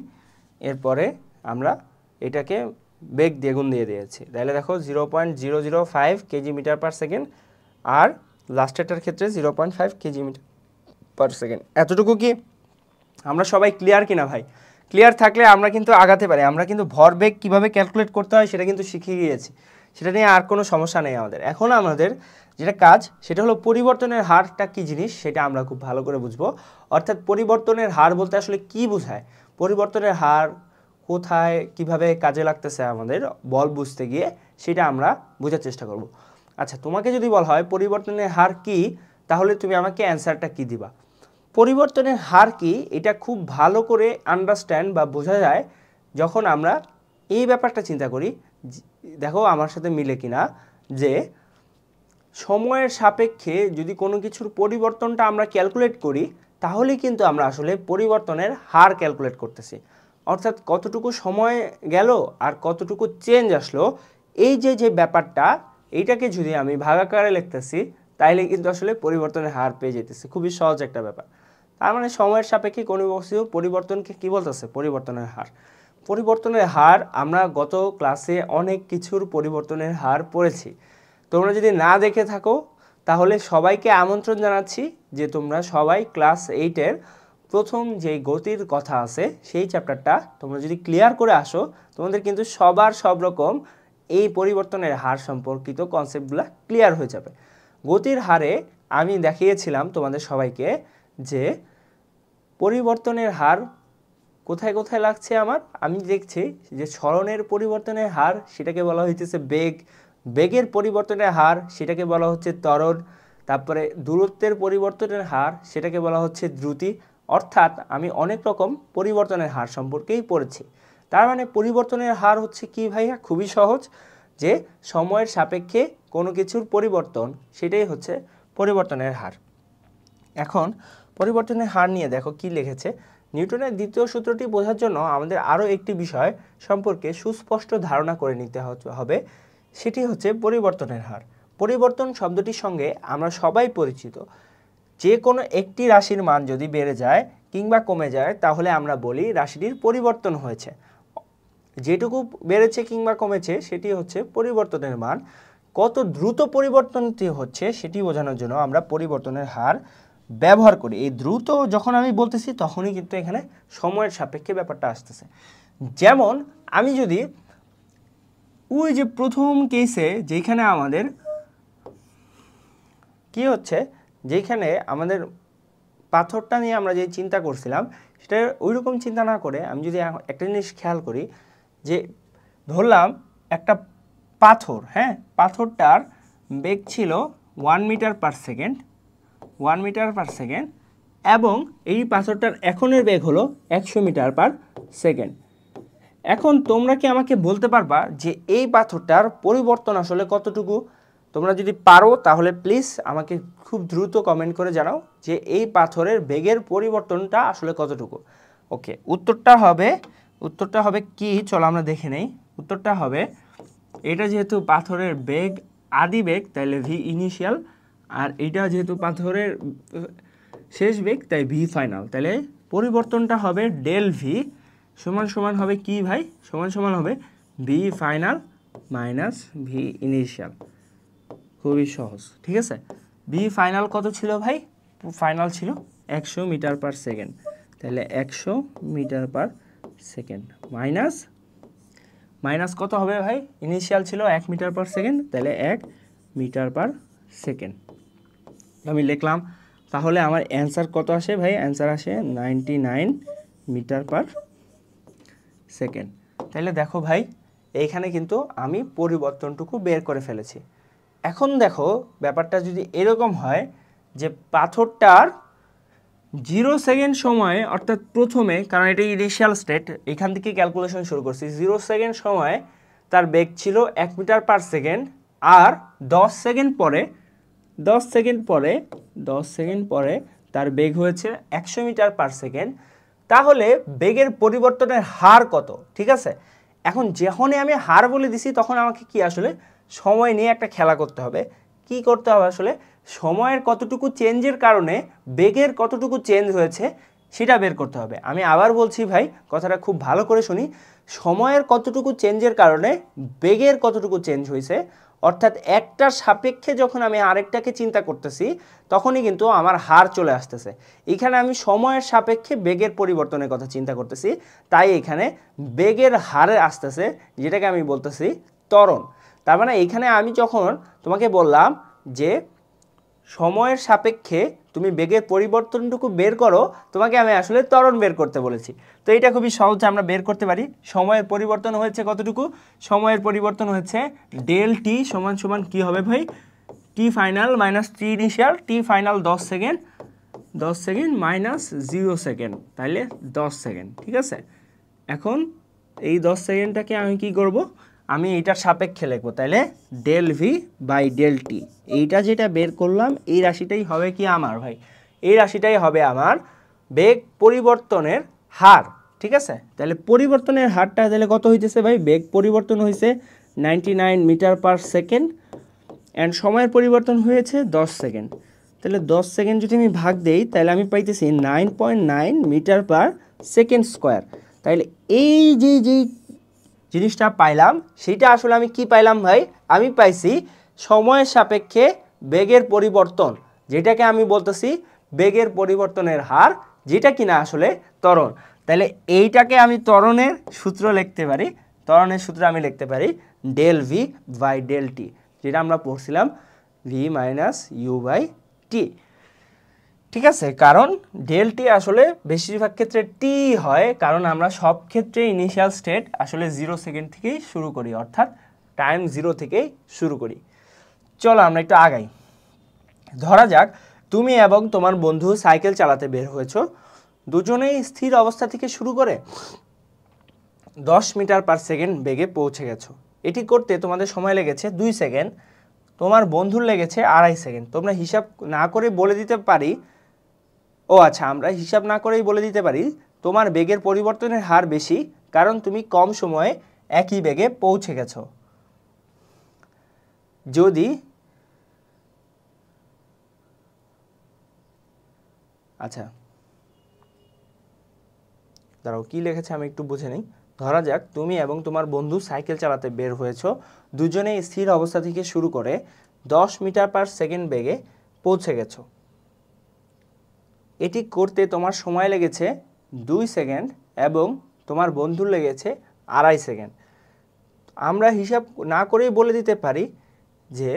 Speaker 1: এরপরে আমরা এটাকে বেগ দ্বিগুণ দিয়ে দিয়েছি, তাহলে দেখো 0.005 কেজি মিটার পার সেকেন্ড, আর লাস্টেরটার ক্ষেত্রে 0.5 কেজি মিটার পার সেকেন্ড। এতটুকু কি আমরা সবাই ক্লিয়ার কিনা ভাই? ক্লিয়ার থাকলে আমরা কিন্তু আগাতে পারি। আমরা কিন্তু ভরবেগ কীভাবে ক্যালকুলেট করতে হয় সেটা কিন্তু শিখে গিয়েছি, সেটা নিয়ে আর কোনো সমস্যা নেই আমাদের। এখন আমাদের যেটা কাজ সেটা হলো পরিবর্তনের হারটা কী জিনিস সেটা আমরা খুব ভালো করে বুঝবো। অর্থাৎ পরিবর্তনের হার বলতে আসলে কি বোঝায়, পরিবর্তনের হার কোথায় কিভাবে কাজে লাগতেছে আমাদের বল বুঝতে গিয়ে, সেটা আমরা বোঝার চেষ্টা করব। আচ্ছা, তোমাকে যদি বলা হয় পরিবর্তনের হার কি, তাহলে তুমি আমাকে অ্যান্সারটা কি দিবা? পরিবর্তনের হার কি এটা খুব ভালো করে আন্ডারস্ট্যান্ড বা বোঝা যায় যখন আমরা এই ব্যাপারটা চিন্তা করি। দেখো আমার সাথে মিলে কিনা, যে সময়ের সাপেক্ষে যদি কোনো কিছুর পরিবর্তনটা আমরা ক্যালকুলেট করি তাহলে কিন্তু আমরা আসলে পরিবর্তনের হার ক্যালকুলেট করতেছি। অর্থাৎ কতটুকু সময় গেল আর কতটুকু চেঞ্জ আসলো, এই যে ব্যাপারটা, এইটাকে যদি আমি ভাগাকারে লিখতেছি তাইলে কিন্তু আসলে পরিবর্তনের হার পেয়ে যেতেছি। খুবই সহজ একটা ব্যাপার। তার মানে সময়ের সাপেক্ষে কোনো বস্তু পরিবর্তনকে কি বলতেছে? পরিবর্তনের হার। পরিবর্তনের হার আমরা গত ক্লাসে অনেক কিছুর পরিবর্তনের হার পড়েছি। তোমরা যদি না দেখে থাকো তাহলে সবাইকে আমন্ত্রণ জানাচ্ছি যে তোমরা সবাই ক্লাস 8-এর প্রথম যে গতির কথা আছে সেই চ্যাপ্টারটা তোমরা যদি ক্লিয়ার করে আসো, তোমাদের কিন্তু সবার সব রকম এই পরিবর্তনের হার সম্পর্কিত কনসেপ্টগুলো ক্লিয়ার হয়ে যাবে। গতির হারে আমি দেখিয়েছিলাম তোমাদের সবাইকে যে পরিবর্তনের হার কোথায় কোথায় লাগছে আমার। আমি দেখছি যে সরণের পরিবর্তনের হার সেটাকে বলা হইতেছে বেগ, বেগের পরিবর্তনের হার সেটাকে বলা হচ্ছে ত্বরণ, তারপরে দূরত্বের পরিবর্তনের হার সেটাকে বলা হচ্ছে দ্রুতি। অর্থাৎ আমি অনেক রকম পরিবর্তনের হার সম্পর্কেই পড়েছি। তার মানে পরিবর্তনের হার হচ্ছে কি ভাইয়া? খুবই সহজ, যে সময়ের সাপেক্ষে কোনো কিছুর পরিবর্তন, সেটাই হচ্ছে পরিবর্তনের হার। এখন পরিবর্তনের হার নিয়ে দেখো কি লিখেছে। নিউটনের দ্বিতীয় সূত্রটি বোঝার জন্য আমাদের আরও একটি বিষয় সম্পর্কে সুস্পষ্ট ধারণা করে নিতে হবে, সেটি হচ্ছে পরিবর্তনের হার। পরিবর্তন শব্দটির সঙ্গে আমরা সবাই পরিচিত। যে কোনো একটি রাশির মান যদি বেড়ে যায় কিংবা কমে যায় তাহলে আমরা বলি রাশিটির পরিবর্তন হয়েছে। যেটুকু বেড়েছে কিংবা কমেছে সেটি হচ্ছে পরিবর্তনের মান। কত দ্রুত পরিবর্তনটি হচ্ছে সেটি বোঝানোর জন্য আমরা পরিবর্তনের হার ব্যবহার করি। এই দ্রুত যখন আমি বলতেছি তখনই কিন্তু এখানে সময়ের সাপেক্ষে ব্যাপারটা আসতেছে। যেমন আমি যদি ওই যে প্রথম কেসে যেখানে আমাদের কি হচ্ছে, যেখানে আমাদের পাথরটা নিয়ে আমরা যে চিন্তা করছিলাম সেটা ওইরকম চিন্তা না করে আমি যদি একটা জিনিস খেয়াল করি, যে ধরলাম একটা পাথর, হ্যাঁ, পাথরটার বেগ ছিল 1 metre per second, 1 metre per second, এবং এই পাথরটার এখনের বেগ হলো 100 মিটার পার সেকেন্ড। এখন তোমরা কি আমাকে বলতে পারবা যে এই পাথরটার পরিবর্তন আসলে কতটুকু? তোমরা যদি পারো তাহলে প্লিজ আমাকে খুব দ্রুত কমেন্ট করে জানাও যে এই পাথরের বেগের পরিবর্তনটা আসলে কতটুকু। ওকে, উত্তরটা হবে কি, চলো আমরা দেখে নেই। উত্তরটা হবে, এটা যেহেতু পাথরের বেগ আদি বেগ তাইলে ভি ইনিশিয়াল, আর এটা যেহেতু পাথরের শেষ বেগ তাই ভি ফাইনাল, তাহলে পরিবর্তনটা হবে ডেল ভি সমান সমান হবে কি ভাই? সমান সমান হবে V final minus V initial. খুবই সহজ, ঠিক আছে। ভি ফাইনাল কত ছিল ভাই? ফাইনাল ছিল 100 মিটার পার সেকেন্ড, তাহলে 100 মিটার পার সেকেন্ড মাইনাস কত হবে ভাই? ইনিশিয়াল ছিল 1 মিটার পার সেকেন্ড, তাহলে 1 মিটার পার সেকেন্ড আমি লিখলাম। তাহলে আমার অ্যান্সার কত আসে ভাই? অ্যান্সার আসে 99 মিটার পার সেকেন্ড। তাহলে দেখো ভাই, এইখানে কিন্তু আমি পরিবর্তনটুকু বের করে ফেলেছি। এখন দেখো ব্যাপারটা যদি এরকম হয় যে পাথরটার 0 সেকেন্ড সময়ে, অর্থাৎ প্রথমে, কারণ এটা ইনিশিয়াল স্টেট, এখান থেকে ক্যালকুলেশন শুরু করছি, 0 সেকেন্ড সময়ে তার বেগ ছিল 1 মিটার পার সেকেন্ড, আর 10 সেকেন্ড পরে তার বেগ হয়েছে 100 মিটার পার সেকেন্ড। তাহলে বেগের পরিবর্তনের হার কত? ঠিক আছে, এখন যখনই আমি হার বলে দিছি তখন আমাকে কি আসলে সময় নিয়ে একটা খেলা করতে হবে। কি করতে হবে আসলে? সময়ের কতটুকু চেঞ্জের কারণে বেগের কতটুকু চেঞ্জ হয়েছে সেটা বের করতে হবে। আমি আবার বলছি ভাই, কথাটা খুব ভালো করে শুনি। সময়ের কতটুকু চেঞ্জের কারণে বেগের কতটুকু চেঞ্জ হয়েছে, অর্থাৎ একটার সাপেক্ষে যখন আমি আরেকটাকে চিন্তা করতেছি তখনই কিন্তু আমার হার চলে আসতেছে। এখানে আমি সময়ের সাপেক্ষে বেগের পরিবর্তনের কথা চিন্তা করতেছি, তাই এখানে বেগের হারে আসতেছে, যেটাকে আমি বলতেছি ত্বরণ। তার মানে এইখানে আমি যখন তোমাকে বললাম যে সময়ের সাপেক্ষে তুমি বেগের পরিবর্তনটুকু বের করো, তোমাকে আমি আসলে ত্বরণ বের করতে বলেছি। তো এটা খুবই সহজে আমরা বের করতে পারি। সময়ের পরিবর্তন হয়েছে কতটুকু? সময়ের পরিবর্তন হচ্ছে ডেল টি সমান সমান কি হবে ভাই? টি ফাইনাল মাইনাস টি ইনিশিয়াল। টি ফাইনাল 10 সেকেন্ড মাইনাস 0 সেকেন্ড, তাহলে 10 সেকেন্ড, ঠিক আছে। এখন এই 10 সেকেন্ডটাকে আমি কি করব? আমি এইটার সাপেক্ষে লিখবো, তাহলে del v by del t. এইটা যেটা বের করলাম এই রাশিটাই হবে কি আমার ভাই? এই রাশিটাই হবে আমার বেগ পরিবর্তনের হার, ঠিক আছে? তাহলে পরিবর্তনের হারটা তাহলে কত হইতেছে ভাই? বেগ পরিবর্তন হয়েছে 99 মিটার পার সেকেন্ড অ্যান্ড সময়ের পরিবর্তন হয়েছে 10 সেকেন্ড। তাহলে 10 সেকেন্ড যদি আমি ভাগ দেই তাহলে আমি পাইতেছি 9.9 মিটার পার সেকেন্ড স্কোয়ার। তাহলে এই যে জিনিসটা পাইলাম সেটা আসলে আমি কি পাইলাম ভাই? আমি পাইছি সময়ের সাপেক্ষে বেগের পরিবর্তন, যেটাকে আমি বলতেছি বেগের পরিবর্তনের হার, যেটা কিনা আসলে ত্বরণ। তাহলে এইটাকে আমি ত্বরণের সূত্র লিখতে পারি। ত্বরণের সূত্র আমি লিখতে পারি del v by del t, যেটা আমরা পড়ছিলাম ভি মাইনাস ইউ বাই টি, ঠিক আছে? কারণ ডেল টি আসলে বেশিরভাগ ক্ষেত্রে টি হয়, কারণ আমরা সব ক্ষেত্রে ইনিশিয়াল স্টেট আসলে 0 সেকেন্ড থেকেই শুরু করি, অর্থাৎ টাইম 0 থেকেই শুরু করি। চলো আমরা একটু আগাই। ধরা যাক তুমি এবং তোমার বন্ধু সাইকেল চালাতে বের হয়েছো, দুজনেই স্থির অবস্থা থেকে শুরু করে 10 মিটার পার সেকেন্ড বেগে পৌঁছে গেছো। এটি করতে তোমাদের সময় লেগেছে 2 সেকেন্ড, তোমার বন্ধুর লেগেছে 2.5 সেকেন্ড। তোমরা হিসাব না করে বলে দিতে পারি, আমরা হিসাব না করেই বলে দিতে পারি তোমার বেগের পরিবর্তনের হার বেশি, কারণ তুমি কম সময়ে একই বেগে পৌঁছে গেছো। যদি দাঁড়াও, কি লিখেছে আমি একটু বুঝে নিই। ধরা যাক তুমি এবং তোমার বন্ধু সাইকেল চালাতে বের হয়েছো, দুজনেই স্থির অবস্থা থেকে শুরু করে 10 মিটার পার সেকেন্ড বেগে পৌঁছে গেছো। এটি করতে তোমার সময় লেগেছে 2 সেকেন্ড এবং তোমার বন্ধুর লেগেছে 2.5 সেকেন্ড। আমরা হিসাব না করেই বলে দিতে পারি যে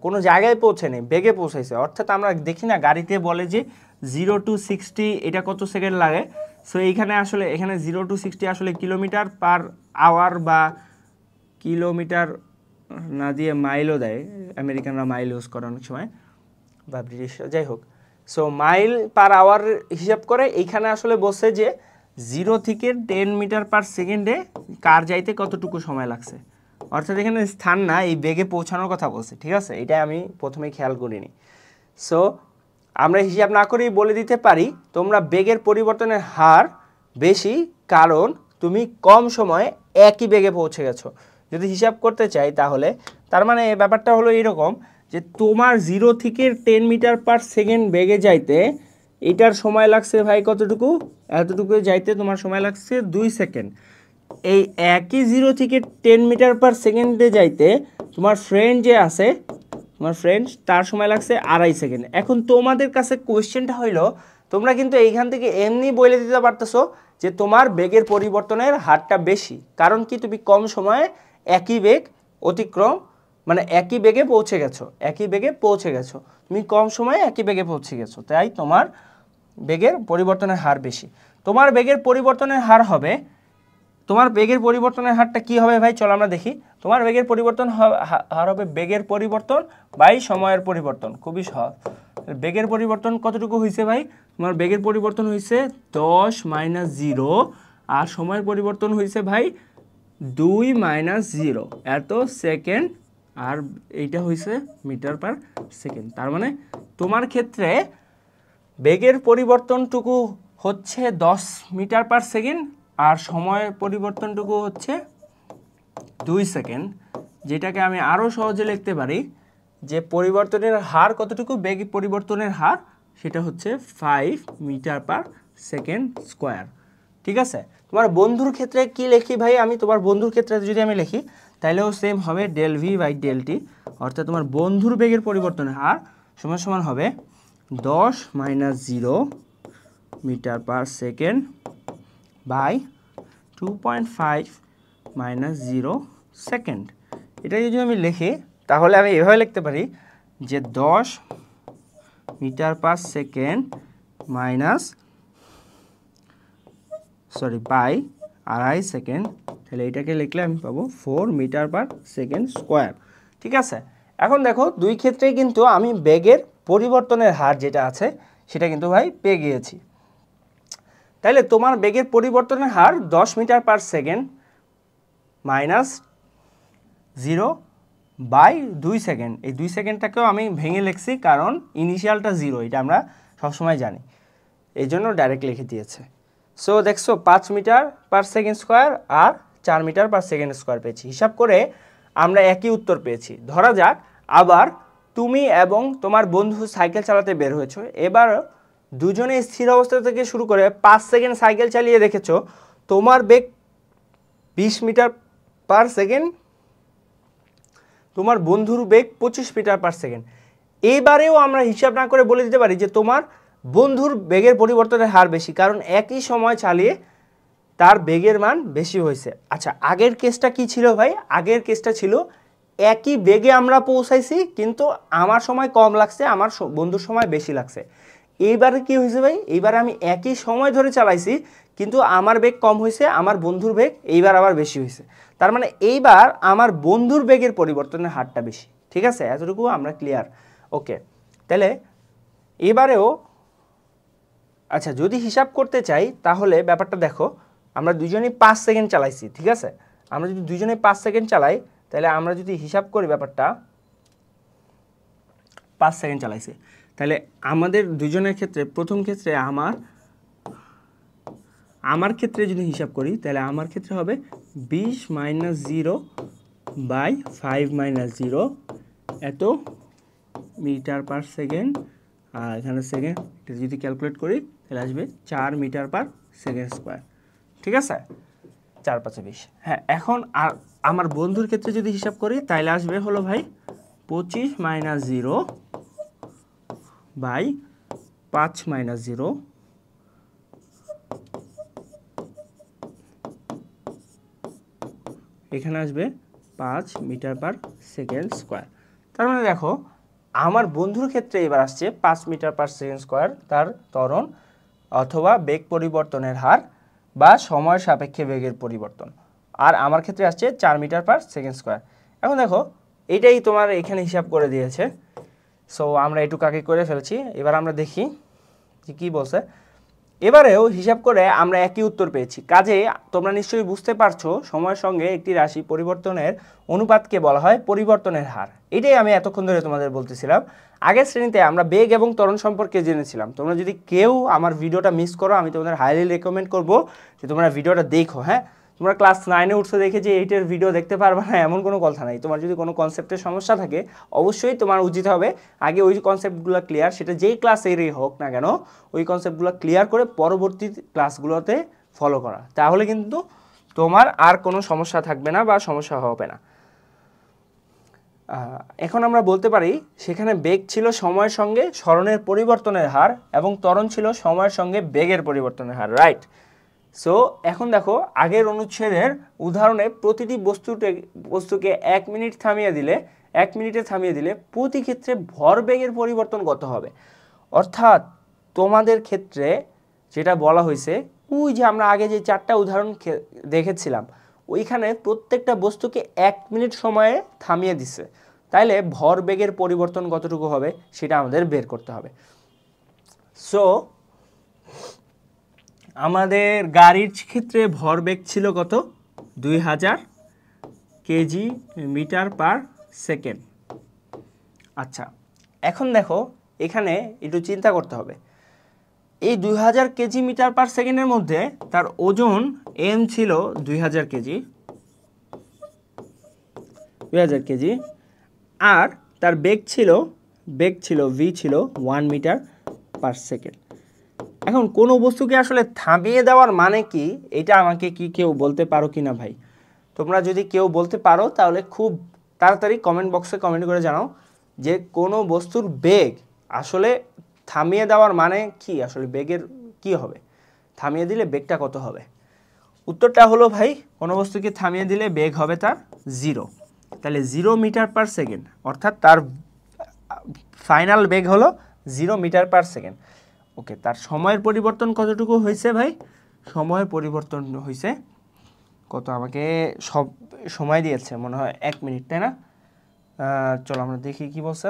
Speaker 1: কোনো জায়গায় পৌঁছে নেই, বেগে পৌঁছাইছে। অর্থাৎ আমরা দেখি না গাড়িতে বলে যে 0 to 60 এটা কত সেকেন্ড লাগে। সো এখানে 0 to 60 আসলে কিলোমিটার পার আওয়ার বা কিলোমিটার না দিয়ে মাইলও দেয়, আমেরিকানরা মাইল ইউজ করে অনেক সময়, বা ব্রিটিশরা, যাই হোক। সো মাইল পার আওয়ার হিসাব করে এইখানে আসলে বলছে যে 0 থেকে 10 মিটার পার সেকেন্ডে কার যাইতে কতটুকু সময় লাগছে। অর্থাৎ এখানে স্থান না, এই বেগে পৌঁছানোর কথা বলছে, ঠিক আছে? এটা আমি প্রথমে খেয়াল করিনি। সো আমরা হিসাব না করেই বলে দিতে পারি তোমরা বেগের পরিবর্তনের হার বেশি, কারণ তুমি কম সময়ে একই বেগে পৌঁছে গেছো। যদি হিসাব করতে চাই তাহলে তার মানে ব্যাপারটা হলো এরকম যে তোমার 0 থেকে 10 মিটার পার সেকেন্ড বেগে যাইতে এটার সময় লাগছে ভাই কতটুকু? এতটুকু যাইতে তোমার সময় লাগছে 2 সেকেন্ড। এই একই 0 থেকে 10 মিটার পার সেকেন্ডে যাইতে তোমার ফ্রেন্ড যে আছে, তার সময় লাগছে 2.5 সেকেন্ড। এখন তোমাদের কাছে কোয়েশ্চেনটা হইলো, তোমরা কিন্তু এইখান থেকে এমনি বলে দিতে পারতেছো যে তোমার বেগের পরিবর্তনের হারটা বেশি, কারণ কি তুমি কম সময়ে একই বেগ অতিক্রম, মানে একই বেগে পৌঁছে গেছো, তুমি কম সময়ে একই বেগে পৌঁছে গেছো, তাই তোমার বেগের পরিবর্তনের হার বেশি। তোমার বেগের পরিবর্তনের হার হবে, তোমার বেগের পরিবর্তনের হারটা কি হবে ভাই? চলো আমরা দেখি। তোমার বেগের পরিবর্তন হার হবে বেগের পরিবর্তন বাই সময়ের পরিবর্তন। খুবই সহজ। বেগের পরিবর্তন কতটুকু হয়েছে ভাই? তোমার বেগের পরিবর্তন হয়েছে 10 - 0, আর সময়ের পরিবর্তন হয়েছে ভাই 2 - 0 এত সেকেন্ড, আর এইটা হয়েছে মিটার পার সেকেন্ড। তার মানে তোমার ক্ষেত্রে বেগের পরিবর্তনটুকু হচ্ছে 10 মিটার পার সেকেন্ড, আর সময়ের পরিবর্তনটুকু হচ্ছে 2 সেকেন্ড, যেটাকে আমি আরও সহজে লিখতে পারি যে পরিবর্তনের হার কতটুকু, বেগ পরিবর্তনের হার সেটা হচ্ছে 5 মিটার পার সেকেন্ড স্কোয়ার, ঠিক আছে? তোমার বন্ধুর ক্ষেত্রে কি লিখি ভাই? আমি তোমার বন্ধুর ক্ষেত্রে যদি আমি লিখি তাহলেও সেম হবে del v by del t, অর্থাৎ তোমার বন্ধুর বেগের পরিবর্তনের হার সমান হবে 10 - 0 metre per second by 2.5 - 0 second. এটা যদি আমি লিখি তাহলে আমি এভাবে লিখতে পারি যে 10 metre per second by 2.5 second, তাহলে এটাকে লিখলে আমি পাবো 4 মিটার পার সেকেন্ড স্কোয়ার, ঠিক আছে? এখন দেখো দুই ক্ষেত্রেই কিন্তু আমি বেগের পরিবর্তনের হার যেটা আছে সেটা কিন্তু ভাই পেয়ে গিয়েছি। তাহলে তোমার বেগের পরিবর্তনের হার 10 মিটার পার সেকেন্ড -0 বাই 2 সেকেন্ড। এই 2 সেকেন্ডটাকেও আমি ভেঙে লিখছি, কারণ ইনিশিয়ালটা 0, এটা আমরা সবসময় জানি, এই জন্য ডাইরেক্ট লিখে দিয়েছে। সো দেখছো 5 মিটার পার সেকেন্ড স্কোয়ার আর 4 মিটার পার সেকেন্ড স্কোয়ার পেয়েছি। হিসাব করে আমরা একই উত্তর পেয়েছি। ধরা যাক আবার তুমি এবং তোমার বন্ধু সাইকেল চালাতে বের হয়েছো, এবার দুজনে স্থির অবস্থা থেকে শুরু করে 5 সেকেন্ড সাইকেল চালিয়ে দেখেছো তোমার বেগ 20 মিটার পার সেকেন্ড, তোমার বন্ধুর বেগ 25 মিটার পার সেকেন্ড। এইবারেও আমরা হিসাব না করে বলে দিতে পারি যে তোমার বন্ধুর বেগের পরিবর্তনের হার বেশি, কারণ একই সময় চালিয়ে তার বেগের মান বেশি হয়েছে। আচ্ছা, আগের কেসটা কি ছিল ভাই? আগের কেসটা ছিল একই বেগে আমরা পৌঁছাইছি, কিন্তু আমার সময় কম লাগছে, আমার বন্ধুর সময় বেশি লাগছে। এইবারে কি হয়েছে ভাই? এইবারে আমি একই সময় ধরে চালাইছি, কিন্তু আমার বেগ কম হয়েছে, আমার বন্ধুর বেগ এইবার আবার বেশি হয়েছে। তার মানে এইবার আমার বন্ধুর বেগের পরিবর্তনের হারটা বেশি। ঠিক আছে, এতটুকু আমরা ক্লিয়ার। ওকে, তাহলে এবারেও আচ্ছা যদি হিসাব করতে চাই তাহলে ব্যাপারটা দেখো, আমরা দুজনেই 5 সেকেন্ড চালাইছি। ঠিক আছে, আমরা যদি দুজনেই 5 সেকেন্ড চালাই তাহলে আমরা যদি হিসাব করি ব্যাপারটা 5 সেকেন্ড চালাইছি, তাহলে আমাদের দুজনের ক্ষেত্রে প্রথম ক্ষেত্রে আমার ক্ষেত্রে যদি হিসাব করি তাহলে আমার ক্ষেত্রে হবে 20 মাইনাস 0 বাই 5 মাইনাস 0 এত মিটার পার সেকেন্ড, আর এখানে সেকেন্ড, এটা যদি ক্যালকুলেট করি তাহলে আসবে 4 মিটার পার সেকেন্ড স্কোয়ার। ঠিক আছে, 4 5 20। হ্যাঁ, এখন আর আমার বন্ধুর ক্ষেত্রে যদি হিসাব করি তাহলে আসবে হলো ভাই 25 মাইনাস 0 বাই 5 মাইনাস 0 এখানে আসবে 5 মিটার পার সেকেন্ড স্কোয়ার। তার মানে দেখো আমার বন্ধুর ক্ষেত্রে এবার আসছে 5 মিটার পার সেকেন্ড স্কোয়ার তার ত্বরণ অথবা বেগ পরিবর্তনের হার বা সময় সাপেক্ষে বেগের পরিবর্তন, আর আমার ক্ষেত্রে আসছে 4 মিটার পার সেকেন্ড স্কোয়ার। এখন দেখো এটাই তোমার এখানে হিসাব করে দিয়েছে। সো আমরা একটু আগে করে ফেলছি, এবার আমরা দেখি যে কী বলছে। এবারেও হিসাব করে আমরা একই উত্তর পেয়েছি। কাজে তোমরা নিশ্চয়ই বুঝতে পারছো সময়ের সঙ্গে একটি রাশি পরিবর্তনের অনুপাতকে বলা হয় পরিবর্তনের হার। এটাই আমি এতক্ষণ ধরে তোমাদের বলতেছিলাম। আগের শ্রেণীতে আমরা বেগ এবং ত্বরণ সম্পর্কে জেনেছিলাম। তোমরা যদি কেউ আমার ভিডিওটা মিস করো, আমি তোমাদের হাইলি রেকমেন্ড করবো যে তোমরা ভিডিওটা দেখো। হ্যাঁ, তোমরা ক্লাস 9-এ উঠছো দেখে যে 8-এর ভিডিও দেখতে পারবে না এমন কোনো কথা নাই। তোমার যদি কোনো কনসেপ্টের সমস্যা থাকে অবশ্যই তোমার উচিত হবে আগে ওই কনসেপ্টগুলো ক্লিয়ার, সেটা যেই ক্লাসেরই হোক না কেন, ওই কনসেপ্টগুলো ক্লিয়ার করে পরবর্তী ক্লাসগুলোতে ফলো করা। তাহলে কিন্তু তোমার আর কোনো সমস্যা থাকবে না বা সমস্যা হবে না। এখন আমরা বলতে পারি সেখানে বেগ ছিল সময়ের সঙ্গে সরণের পরিবর্তনের হার এবং ত্বরণ ছিল সময়ের সঙ্গে বেগের পরিবর্তনের হার। রাইট। সো এখন দেখো আগের অনুচ্ছেদের উদাহরণে প্রতিটি বস্তুকে 1 মিনিট থামিয়ে দিলে 1 মিনিটে থামিয়ে দিলে প্রতি ক্ষেত্রে ভরবেগের পরিবর্তন কত হবে। অর্থাৎ তোমাদের ক্ষেত্রে যেটা বলা হয়েছে, ওই যে আমরা আগে যে 4টা উদাহরণ দেখেছিলাম ওইখানে প্রত্যেকটা বস্তুকে 1 মিনিট সময়ে থামিয়ে দিচ্ছে, তাইলে ভরবেগের পরিবর্তন কতটুকু হবে সেটা আমাদের বের করতে হবে। সো আমাদের গাড়ির ক্ষেত্রে ভরবেগ ছিল কত? 2000 কেজি মিটার পার সেকেন্ড। আচ্ছা, এখন দেখো এখানে একটু চিন্তা করতে হবে। এই 2000 কেজি মিটার পার সেকেন্ডের মধ্যে তার ওজন এম ছিল 2000 কেজি, আর তার বেগ ছিল ভি ছিল 1 মিটার পার সেকেন্ড। এখন কোনো বস্তুকে আসলে থামিয়ে দেওয়ার মানে কি, এটা আমাকে কি কেউ বলতে পারো কি না ভাই? তোমরা যদি কেউ বলতে পারো তাহলে খুব তাড়াতাড়ি কমেন্ট বক্সে কমেন্ট করে জানাও যে কোনো বস্তুর বেগ আসলে থামিয়ে দেওয়ার মানে কি, আসলে বেগের কি হবে, থামিয়ে দিলে বেগটা কত হবে। উত্তরটা হলো ভাই কোনো বস্তুকে থামিয়ে দিলে বেগ হবে তার 0। তাহলে 0 মিটার পার সেকেন্ড, অর্থাৎ তার ফাইনাল বেগ হলো 0 মিটার পার সেকেন্ড। ওকে, তার সময়ের পরিবর্তন কতটুকু হয়েছে ভাই? সময়ের পরিবর্তন হয়েছে কত, আমাকে সব সময় দিয়েছে মনে হয় 1 মিনিট, তাই না? চলো আমরা দেখি কি বলছে।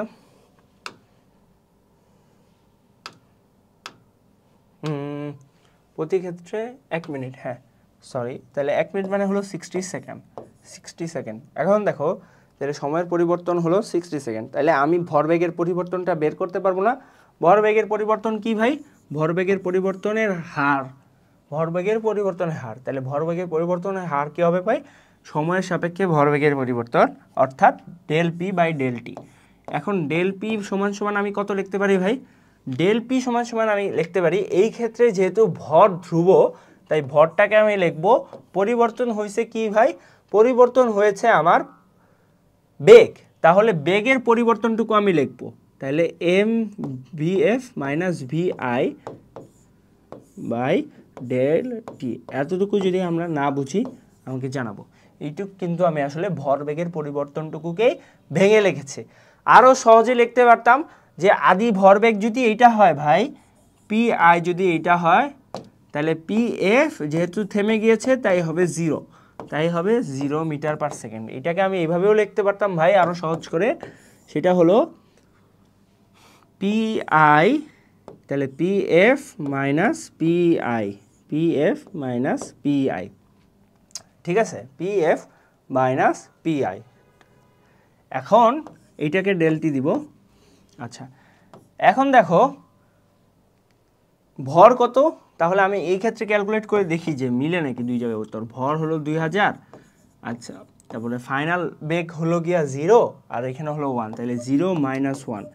Speaker 1: প্রতি ক্ষেত্রে 1 মিনিট, হ্যাঁ সরি, তাহলে 1 মিনিট মানে হলো 60 সেকেন্ড। এখন দেখো তাহলে সময়ের পরিবর্তন হলো 60 সেকেন্ড, তাহলে আমি ভরবেগের পরিবর্তনটা বের করতে পারবো না, ভরবেগের পরিবর্তন কি ভাই? ভরবেগের পরিবর্তনের হার, ভরবেগের পরিবর্তনের হার। তাহলে ভরবেগের পরিবর্তনের হার কি হবে ভাই? সময়ের সাপেক্ষে ভরবেগের পরিবর্তন, অর্থাৎ del p by del t. এখন ডেল পি সমান সমান আমি কত লিখতে পারি ভাই? ডেল পি সমান সমান আমি লিখতে পারি, এই ক্ষেত্রে যেহেতু ভর ধ্রুব তাই ভরটাকে আমি লিখব, পরিবর্তন হয়েছে কি ভাই? পরিবর্তন হয়েছে আমার বেগ, তাহলে বেগের পরিবর্তনটুকু আমি লিখব। তাহলে M v f minus v i by del t. এতটুকু যদি আমরা না বুঝি আমাকে জানাবো। এইটুকু কিন্তু আমি আসলে ভরবেগের পরিবর্তনটুকুকেই ভেঙে লিখেছি। আরও সহজে লিখতে পারতাম যে আদি ভরবেগ যদি এইটা হয় ভাই, পি আই যদি এইটা হয়, তাহলে পি এফ যেহেতু থেমে গিয়েছে তাই হবে 0, তাই হবে 0 মিটার পার সেকেন্ড। এটাকে আমি এইভাবেও লিখতে পারতাম ভাই আরও সহজ করে, সেটা হলো পি আই, তাহলে P F minus P I, P F minus P I, ঠিক আছে, P F minus P I. এখন এইটাকে ডেলটি দিব। আচ্ছা, এখন দেখো ভর কত, তাহলে আমি এই ক্ষেত্রে ক্যালকুলেট করে দেখি যে মিলে নাকি দুই জায়গায় উত্তর। ভর হলো 2000, আচ্ছা, তারপরে ফাইনাল বেগ হলো গিয়া 0 আর এখানে হলো 1, তাহলে 0 মাইনাস 1,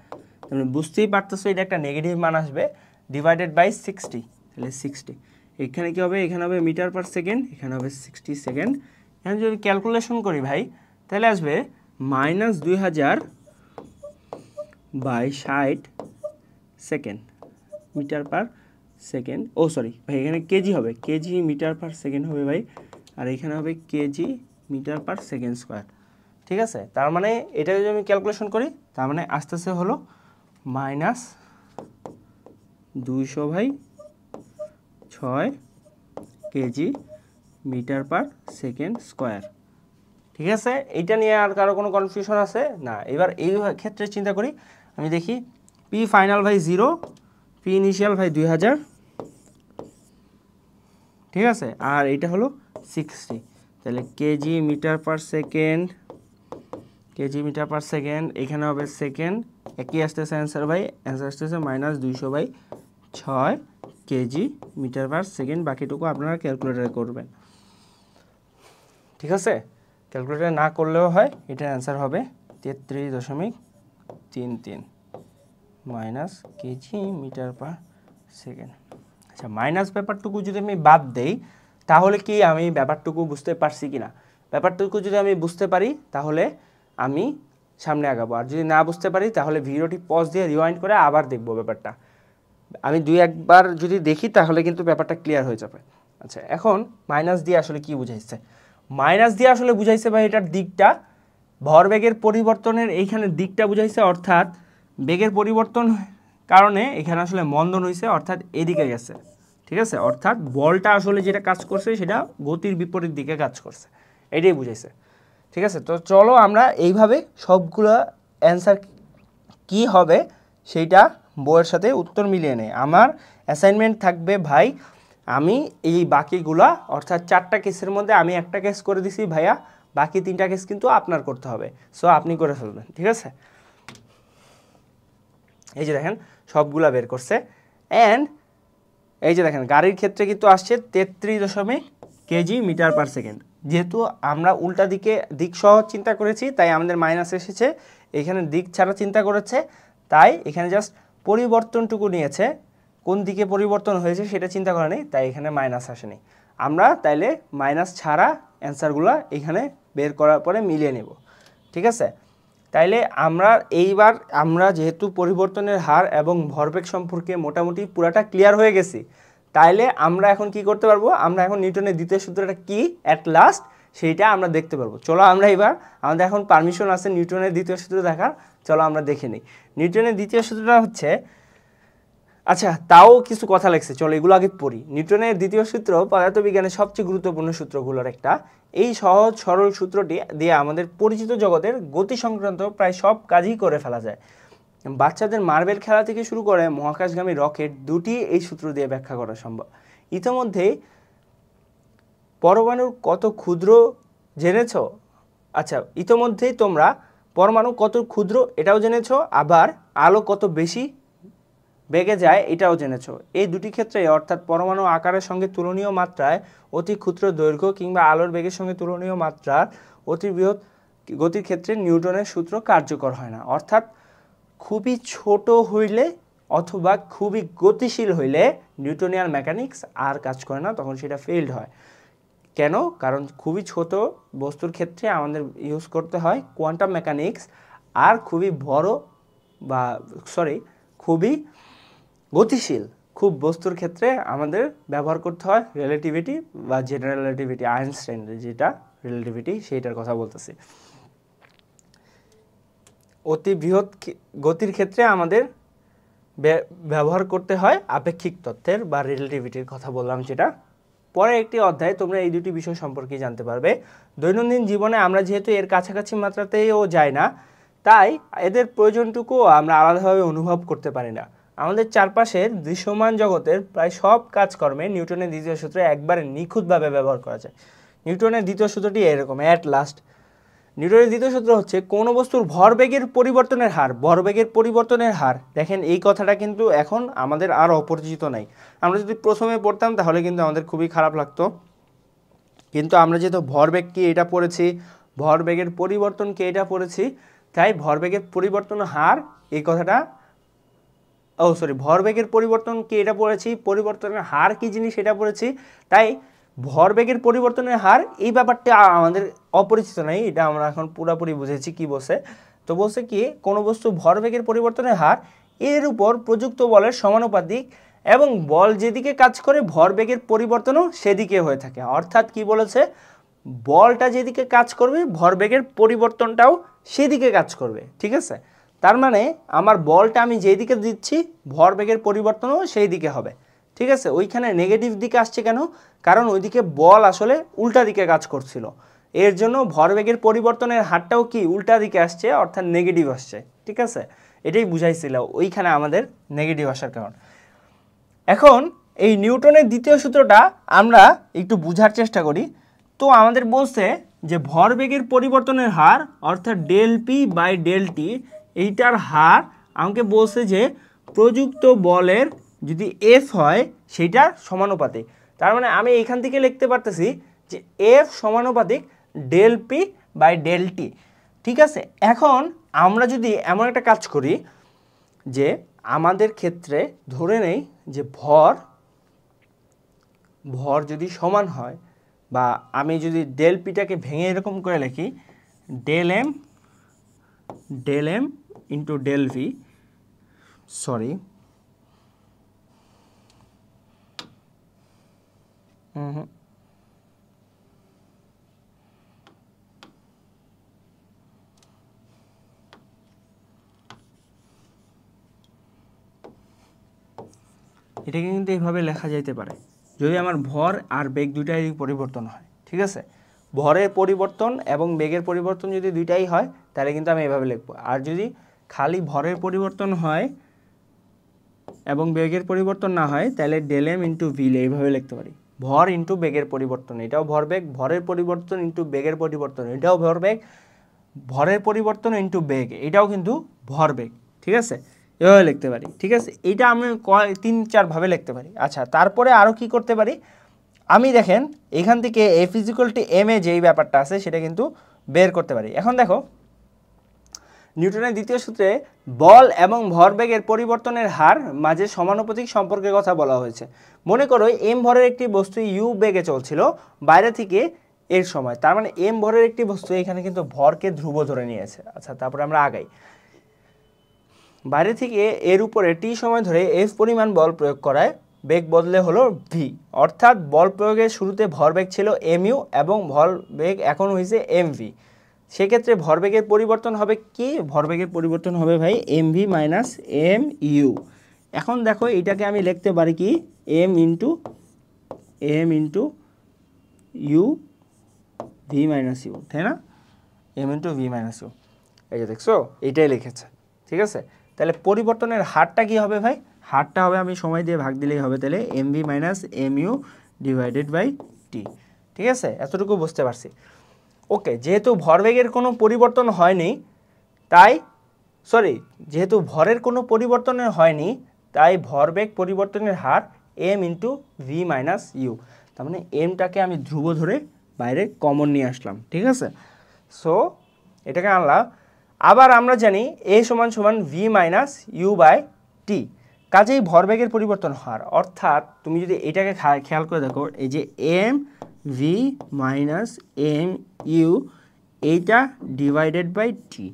Speaker 1: তাহলে বুঝতেই পারতেছো এটা একটা নেগেটিভ মান আসবে, ডিভাইডেড বাই 60, তাহলে 60। এখানে কি হবে? এখানে হবে মিটার পার সেকেন্ড, এখানে হবে 60 সেকেন্ড। এখানে যদি ক্যালকুলেশন করি ভাই, তাহলে আসবে minus 2000 by 60 second metre per second. ও সরি ভাই, এখানে কেজি হবে, কেজি মিটার পার সেকেন্ড হবে ভাই, আর এখানে হবে kg metre per second square, ঠিক আছে। তার মানে এটা যদি আমি ক্যালকুলেশন করি, তার মানে আস্তে আস্তে হলো মাইনাস 200 ভাই 6 kg metre per second square, ঠিক আছে। এইটা নিয়ে আর কারো কোনো কনফিউশন আছে না? এবার এই ক্ষেত্রে চিন্তা করি, আমি দেখি পি ফাইনাল ভাই 0, পি ইনিশিয়াল ভাই 2000, ঠিক আছে, আর এটা হলো 60, তাহলে kg metre per second, kg metre per second, এখানে হবে সেকেন্ড, একই আসতেছে অ্যান্সার ভাই, অ্যান্সার আসতেছে minus 200 by 6 kg metre per second. বাকিটুকু আপনারা ক্যালকুলেটারে করবেন, ঠিক আছে। ক্যালকুলেটার না করলেও হয়, এটার অ্যান্সার হবে 33.33 minus kg metre per second. আচ্ছা, মাইনাস ব্যাপারটুকু যদি আমি বাদ দেই, তাহলে কি আমি ব্যাপারটুকু বুঝতে পারছি কি না? ব্যাপারটুকু যদি আমি বুঝতে পারি তাহলে আমি সামনে আগাবো, আর যদি না বুঝতে পারি তাহলে ভিডিওটি পজ দিয়ে রিওয়াইন্ড করে আবার দেখবো ব্যাপারটা। আমি 2-1 বার যদি দেখি তাহলে কিন্তু ব্যাপারটা ক্লিয়ার হয়ে যাবে। আচ্ছা, এখন মাইনাস দিয়ে আসলে কি বুঝাইছে? মাইনাস দিয়ে আসলে বুঝাইছে ভাই এটার দিকটা, ভরবেগের পরিবর্তনের এইখানে দিকটা বুঝাইছে, অর্থাৎ বেগের পরিবর্তন কারণে এখানে আসলে মন্দন হয়েছে, অর্থাৎ এদিকে গেছে, ঠিক আছে। অর্থাৎ বলটা আসলে যেটা কাজ করছে সেটা গতির বিপরীত দিকে কাজ করছে, এটাই বুঝাইছে, ঠিক আছে। তো চলো আমরা এইভাবে সবগুলো অ্যান্সার কি হবে সেইটা বইয়ের সাথে উত্তর মিলিয়ে নেই। আমার অ্যাসাইনমেন্ট থাকবে ভাই, আমি এই বাকিগুলা অর্থাৎ 4টা কেসের মধ্যে আমি একটা কেস করে দিছি ভাইয়া, বাকি 3টা কেস কিন্তু আপনার করতে হবে, সো আপনি করে ফেলবেন, ঠিক আছে। এই যে দেখেন সবগুলা বের করছে, অ্যান্ড এই যে দেখেন গাড়ির ক্ষেত্রে কিন্তু আসছে 33 কেজি মিটার পার সেকেন্ড। যেহেতু আমরা উল্টা দিক সহ চিন্তা করেছি তাই আমাদের মাইনাস এসেছে, এখানে দিক ছাড়া চিন্তা করেছে তাই এখানে জাস্ট পরিবর্তনটুকু নিয়েছে, কোন দিকে পরিবর্তন হয়েছে সেটা চিন্তা করে নেই, তাই এখানে মাইনাস আসেনি। আমরা তাইলে মাইনাস ছাড়া অ্যান্সারগুলো এখানে বের করার পরে মিলিয়ে নেব, ঠিক আছে। তাইলে আমরা যেহেতু পরিবর্তনের হার এবং ভরবেগ সম্পর্কে মোটামুটি পুরাটা ক্লিয়ার হয়ে গেছি, তাইলে আমরা এখন কি করতে পারবো? আমরা এখন নিউটনের দ্বিতীয় সূত্রটা কি অ্যাট লাস্ট সেইটা আমরা দেখতে পারবো। চলো আমরা এবার, আমাদের এখন পারমিশন আছে নিউটনের দ্বিতীয় সূত্র দেখার, চলো আমরা দেখে নিই। নিউটনের দ্বিতীয় সূত্রটা হচ্ছে, আচ্ছা তাও কিছু কথা লেগছে, চলো এগুলো আগে পড়ি। নিউটনের দ্বিতীয় সূত্র পদার্থবিজ্ঞানের সবচেয়ে গুরুত্বপূর্ণ সূত্রগুলোর একটা। এই সহজ সরল সূত্রটি দিয়ে আমাদের পরিচিত জগতের গতি সংক্রান্ত প্রায় সব কাজই করে ফেলা যায়। বাচ্চাদের মার্বেল খেলা থেকে শুরু করে মহাকাশগামী রকেট দুটি এই সূত্র দিয়ে ব্যাখ্যা করা সম্ভব। ইতিমধ্যেই পরমাণুর কত ক্ষুদ্র জেনেছ? আচ্ছা, ইতিমধ্যেই তোমরা পরমাণু কত ক্ষুদ্র এটাও জেনেছ, আবার আলো কত বেশি বেগে যায় এটাও জেনেছো। এই দুটি ক্ষেত্রে অর্থাৎ পরমাণু আকারের সঙ্গে তুলনীয় মাত্রায় অতি ক্ষুদ্র দৈর্ঘ্য কিংবা আলোর বেগের সঙ্গে তুলনীয় মাত্রার অতি বৃহৎ গতির ক্ষেত্রে নিউটনের সূত্র কার্যকর হয় না। অর্থাৎ খুবই ছোট হইলে অথবা খুবই গতিশীল হইলে নিউটনিয়ান মেকানিক্স আর কাজ করে না, তখন সেটা ফেইলড হয়। কেন? কারণ খুবই ছোট বস্তুর ক্ষেত্রে আমাদের ইউজ করতে হয় কোয়ান্টাম মেকানিক্স, আর খুবই বড় বা খুবই গতিশীল খুব বস্তুর ক্ষেত্রে আমাদের ব্যবহার করতে হয় রিলেটিভিটি বা জেনারেল রিলেটিভিটি, আইনস্টাইনের যেটা রিলেটিভিটি সেইটার কথা বলতেছি। অতি বৃহৎ গতির ক্ষেত্রে আমাদের ব্যবহার করতে হয় আপেক্ষিক তত্ত্বের বা রিলেটিভিটির কথা বললাম যেটা। পরে একটি অধ্যায়ে তোমরা এই দুটি বিষয় সম্পর্কে জানতে পারবে। দৈনন্দিন জীবনে আমরা যেহেতু এর কাছাকাছি মাত্রাতেও যাই না, তাই এদের প্রয়োজনটুকুও আমরা আলাদাভাবে অনুভব করতে পারি না। আমাদের চারপাশের দৃশ্যমান জগতের প্রায় সব কাজকর্মে নিউটনের দ্বিতীয় সূত্র একবারে নিখুঁতভাবে ব্যবহার করা যায়। নিউটনের দ্বিতীয় সূত্রটি এরকম, অ্যাট লাস্ট নিউটনের দ্বিতীয় সূত্র হচ্ছে কোনো বস্তুর ভরবেগের পরিবর্তনের হার, ভরবেগের পরিবর্তনের হার। দেখেন এই কথাটা কিন্তু এখন আমাদের আর অপরিচিত নাই। আমরা যদি প্রথমে পড়তাম তাহলে কিন্তু আমাদের খুবই খারাপ লাগতো, কিন্তু আমরা যেহেতু ভরবেগ কি এটা পড়েছি, ভরবেগের পরিবর্তন কি এটা পড়েছি, তাই ভরবেগের পরিবর্তন হার এই কথাটা ভরবেগের পরিবর্তন কি এটা পড়েছি, পরিবর্তনের হার কি জিনিস এটা পড়েছি, তাই ভরবেগের পরিবর্তনের হার এই ব্যাপারটা আমাদের অপরিচিত নাই, এটা আমরা এখন পুরোপুরি বুঝেছি কি বলছে। তো বলছে কি কোনো বস্তু ভরবেগের পরিবর্তনের হার এর উপর প্রযুক্ত বলের সমানুপাতিক এবং বল যেদিকে কাজ করে ভরবেগের পরিবর্তনও সেদিকে হয়ে থাকে। অর্থাৎ কি বলেছে, বলটা যেদিকে কাজ করবে ভরবেগের পরিবর্তনটাও সেদিকে কাজ করবে, ঠিক আছে। তার মানে আমার বলটা আমি যেদিকে দিচ্ছি ভরবেগের পরিবর্তনও সেই দিকে হবে, ঠিক আছে। ওইখানে নেগেটিভ দিকে আসছে কেন? কারণ ওইদিকে বল আসলে উল্টা দিকে কাজ করছিল, এর জন্য ভরবেগের পরিবর্তনের হারটাও কি উল্টা দিকে আসছে, অর্থাৎ নেগেটিভ আসছে, ঠিক আছে। এটাই বুঝাইছিল ওইখানে আমাদের নেগেটিভ আসার কারণ। এখন এই নিউটনের দ্বিতীয় সূত্রটা আমরা একটু বুঝার চেষ্টা করি। তো আমাদের বলছে যে ভরবেগের পরিবর্তনের হার অর্থাৎ del p by del t, এইটার হার আমাকে বলছে যে প্রযুক্ত বলের যদি এফ হয় সেইটার সমানুপাতিক। তার মানে আমি এখান থেকে লিখতে পারতেছি যে এফ সমানুপাতিক del p by del t, ঠিক আছে। এখন আমরা যদি এমন একটা কাজ করি যে আমাদের ক্ষেত্রে ধরে নেই যে ভর যদি সমান হয়, বা আমি যদি ডেল পিটাকে ভেঙে এরকম করে লিখি del m into del v, এটাকে কিন্তু এইভাবে লেখা যাইতে পারে যদি আমার ভর আর বেগ দুইটাই পরিবর্তন হয়, ঠিক আছে। ভরের পরিবর্তন এবং বেগের পরিবর্তন যদি দুইটাই হয় তাহলে কিন্তু আমি এভাবে লিখবো। আর যদি খালি ভরের পরিবর্তন হয় এবং বেগের পরিবর্তন না হয় তাহলে ডেল এম ইন্টু ভি এইভাবে লিখতে পারি। ভর ইন্টু বেগের পরিবর্তন এটাও ভরবেগ, ভরের পরিবর্তন ইন্টু বেগের পরিবর্তন এটাও ভরবেগ, ভরের পরিবর্তন ইন্টু বেগ এটাও কিন্তু ভরবেগ, ঠিক আছে। এভাবে লিখতে পারি, ঠিক আছে। এটা আমি 3-4 ভাবে লিখতে পারি। আচ্ছা, তারপরে আরও কি করতে পারি, আমি দেখেন এখান থেকে এফ ইজিক্যাল টু এম এ যেই ব্যাপারটা আছে সেটা কিন্তু বের করতে পারি। এখন দেখো নিউটনের দ্বিতীয় সূত্রে বল এবং ভরবেগের পরিবর্তনের হার মাঝে সমানুপাতিক সম্পর্কের কথা বলা হয়েছে। মনে করো এম ভরের একটি বস্তু ইউ বেগে চলছিল বাইরে থেকে এর সময়, তার মানে এম ভরের একটি বস্তু এখানে কিন্তু ভরকে ধ্রুব ধরে নিয়েছে। আচ্ছা, তারপরে আমরা আগাই। বাইরে থেকে এর উপরে টি সময় ধরে এফ পরিমাণ বল প্রয়োগ করায় বেগ বদলে হলো ভি, অর্থাৎ বল প্রয়োগের শুরুতে ভরবেগ ছিল এম ইউ এবং ভরবেগ এখন হয়েছে এম ভি। সেক্ষেত্রে ভরবেগের পরিবর্তন হবে কি, ভরবেগের পরিবর্তন হবে ভাই m V minus M u. এখন দেখো এটাকে আমি লিখতে পারি কি m into u v minus u, তাই না, m into V minus u. এই যে দেখছো এইটাই লিখেছে, ঠিক আছে। তাহলে পরিবর্তনের হারটা কি হবে ভাই, হারটা হবে আমি সময় দিয়ে ভাগ দিলেই হবে, তাহলে M V minus M U divided by টি, ঠিক আছে। এতটুকু বুঝতে পারছি। ওকে, যেহেতু ভরবেগের কোনো পরিবর্তন হয়নি যেহেতু ভরের কোনো পরিবর্তন হয়নি তাই ভরবেগ পরিবর্তনের হার M into V minus U. তার মানে এমটাকে আমি ধ্রুব ধরে বাইরে কমন নিয়ে আসলাম, ঠিক আছে। সো এটাকে আনলাম। আবার আমরা জানি এ সমান সমান ভি মাইনাস ইউ বাই টি, কাজেই ভরবেগের পরিবর্তন হার, অর্থাৎ তুমি যদি এটাকে খেয়াল করে দেখো, এই যে M V minus M U এইটা ডিভাইডেড বাই টি।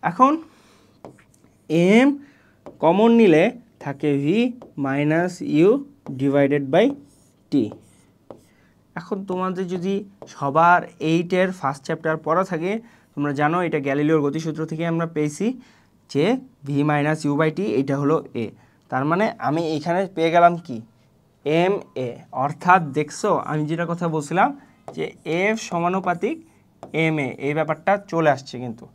Speaker 1: এখন এম কমন নিলে থাকে V minus U divided by T. এখন তোমাদের যদি সবার 8-এর ফার্স্ট চ্যাপ্টার পড়া থাকে, তোমরা জানো এটা গ্যালিলিওর গতিসূত্র থেকে আমরা পেয়েছি যে ভি মাইনাস ইউ বাই টি এটা হলো এ। তার মানে আমি এইখানে পেয়ে গেলাম কি এম এ, অর্থাৎ দেখছো আমি যেটা কথা বলছিলাম যে এফ সমানুপাতিক এম এ, এই ব্যাপারটা চলে আসছে। কিন্তু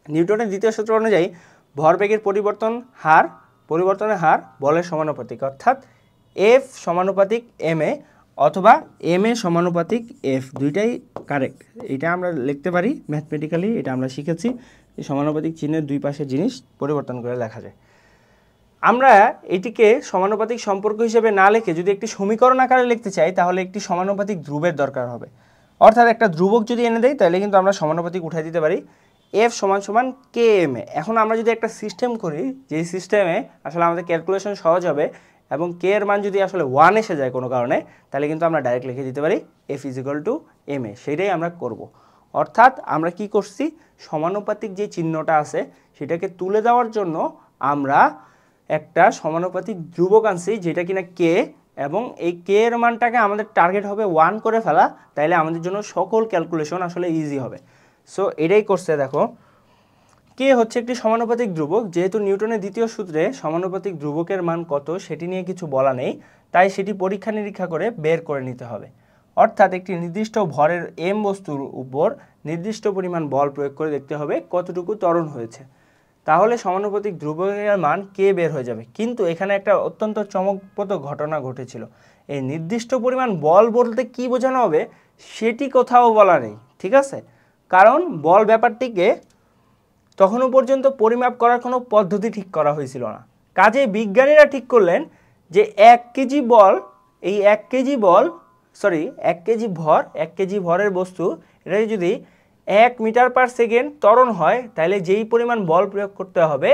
Speaker 1: নিউটনের দ্বিতীয় সূত্র অনুযায়ী ভরবেগের পরিবর্তনের হার বলের সমানুপাতিক, অর্থাৎ এফ সমানুপাতিক এম এ অথবা এম এ সমানুপাতিক এফ, দুইটাই কারেক্ট। এটা আমরা লিখতে পারি ম্যাথমেটিক্যালি, এটা আমরা শিখেছি যে সমানুপাতিক চিহ্নের দুই পাশের জিনিস পরিবর্তন করে লেখা যায়। আমরা এটিকে সমানুপাতিক সম্পর্ক হিসেবে না লিখে যদি একটি সমীকরণ আকারে লিখতে চাই, তাহলে একটি সমানুপাতিক ধ্রুবের দরকার হবে। অর্থাৎ একটা ধ্রুবক যদি এনে দেয় তাহলে কিন্তু আমরা সমানুপাতিক উঠাই দিতে পারি এফ সমান সমান কে এম এ। এখন আমরা যদি একটা সিস্টেম করি, যেই সিস্টেমে আসলে আমাদের ক্যালকুলেশন সহজ হবে এবং কে এর মান যদি আসলে 1 এসে যায় কোনো কারণে, তাহলে কিন্তু আমরা ডাইরেক্ট লিখে দিতে পারি এফ ইজিক্যাল টু এম এ। সেটাই আমরা করব। অর্থাৎ আমরা কি করছি, সমানুপাতিক যে চিহ্নটা আছে সেটাকে তুলে দেওয়ার জন্য আমরা একটা সমানুপাতিক ধ্রুবক আনছি যেটা কিনা কে, এবং এই কে এর মানটাকে আমাদের টার্গেট হবে 1 করে ফেলা, তাইলে আমাদের জন্য সকল ক্যালকুলেশন আসলে ইজি হবে। সো এটাই করছে। দেখো কে হচ্ছে একটি সমানুপাতিক ধ্রুবক, যেহেতু নিউটনের দ্বিতীয় সূত্রে সমানুপাতিক ধ্রুবকের মান কত সেটি নিয়ে কিছু বলা নেই, তাই সেটি পরীক্ষা নিরীক্ষা করে বের করে নিতে হবে। অর্থাৎ একটি নির্দিষ্ট ভরের এম বস্তুর উপর নির্দিষ্ট পরিমাণ বল প্রয়োগ করে দেখতে হবে কতটুকু ত্বরণ হয়েছে, তাহলে সমানুপাতিক ধ্রুবকের মান কে বের হয়ে যাবে। কিন্তু এখানে একটা অত্যন্ত চমকপ্রদ ঘটনা ঘটেছিল। এই নির্দিষ্ট পরিমাণ বল বলতে কি বোঝানো হবে সেটি কোথাও বলা নেই, ঠিক আছে। কারণ বল ব্যাপারটিকে তখনও পর্যন্ত পরিমাপ করার কোনো পদ্ধতি ঠিক করা হয়েছিল না। কাজে বিজ্ঞানীরা ঠিক করলেন যে 1 কেজি বল, এই 1 কেজি ভরের বস্তু, এটা যদি 1 মিটার পার সেকেন্ড ত্বরণ হয়, তাহলে যেই পরিমাণ বল প্রয়োগ করতে হবে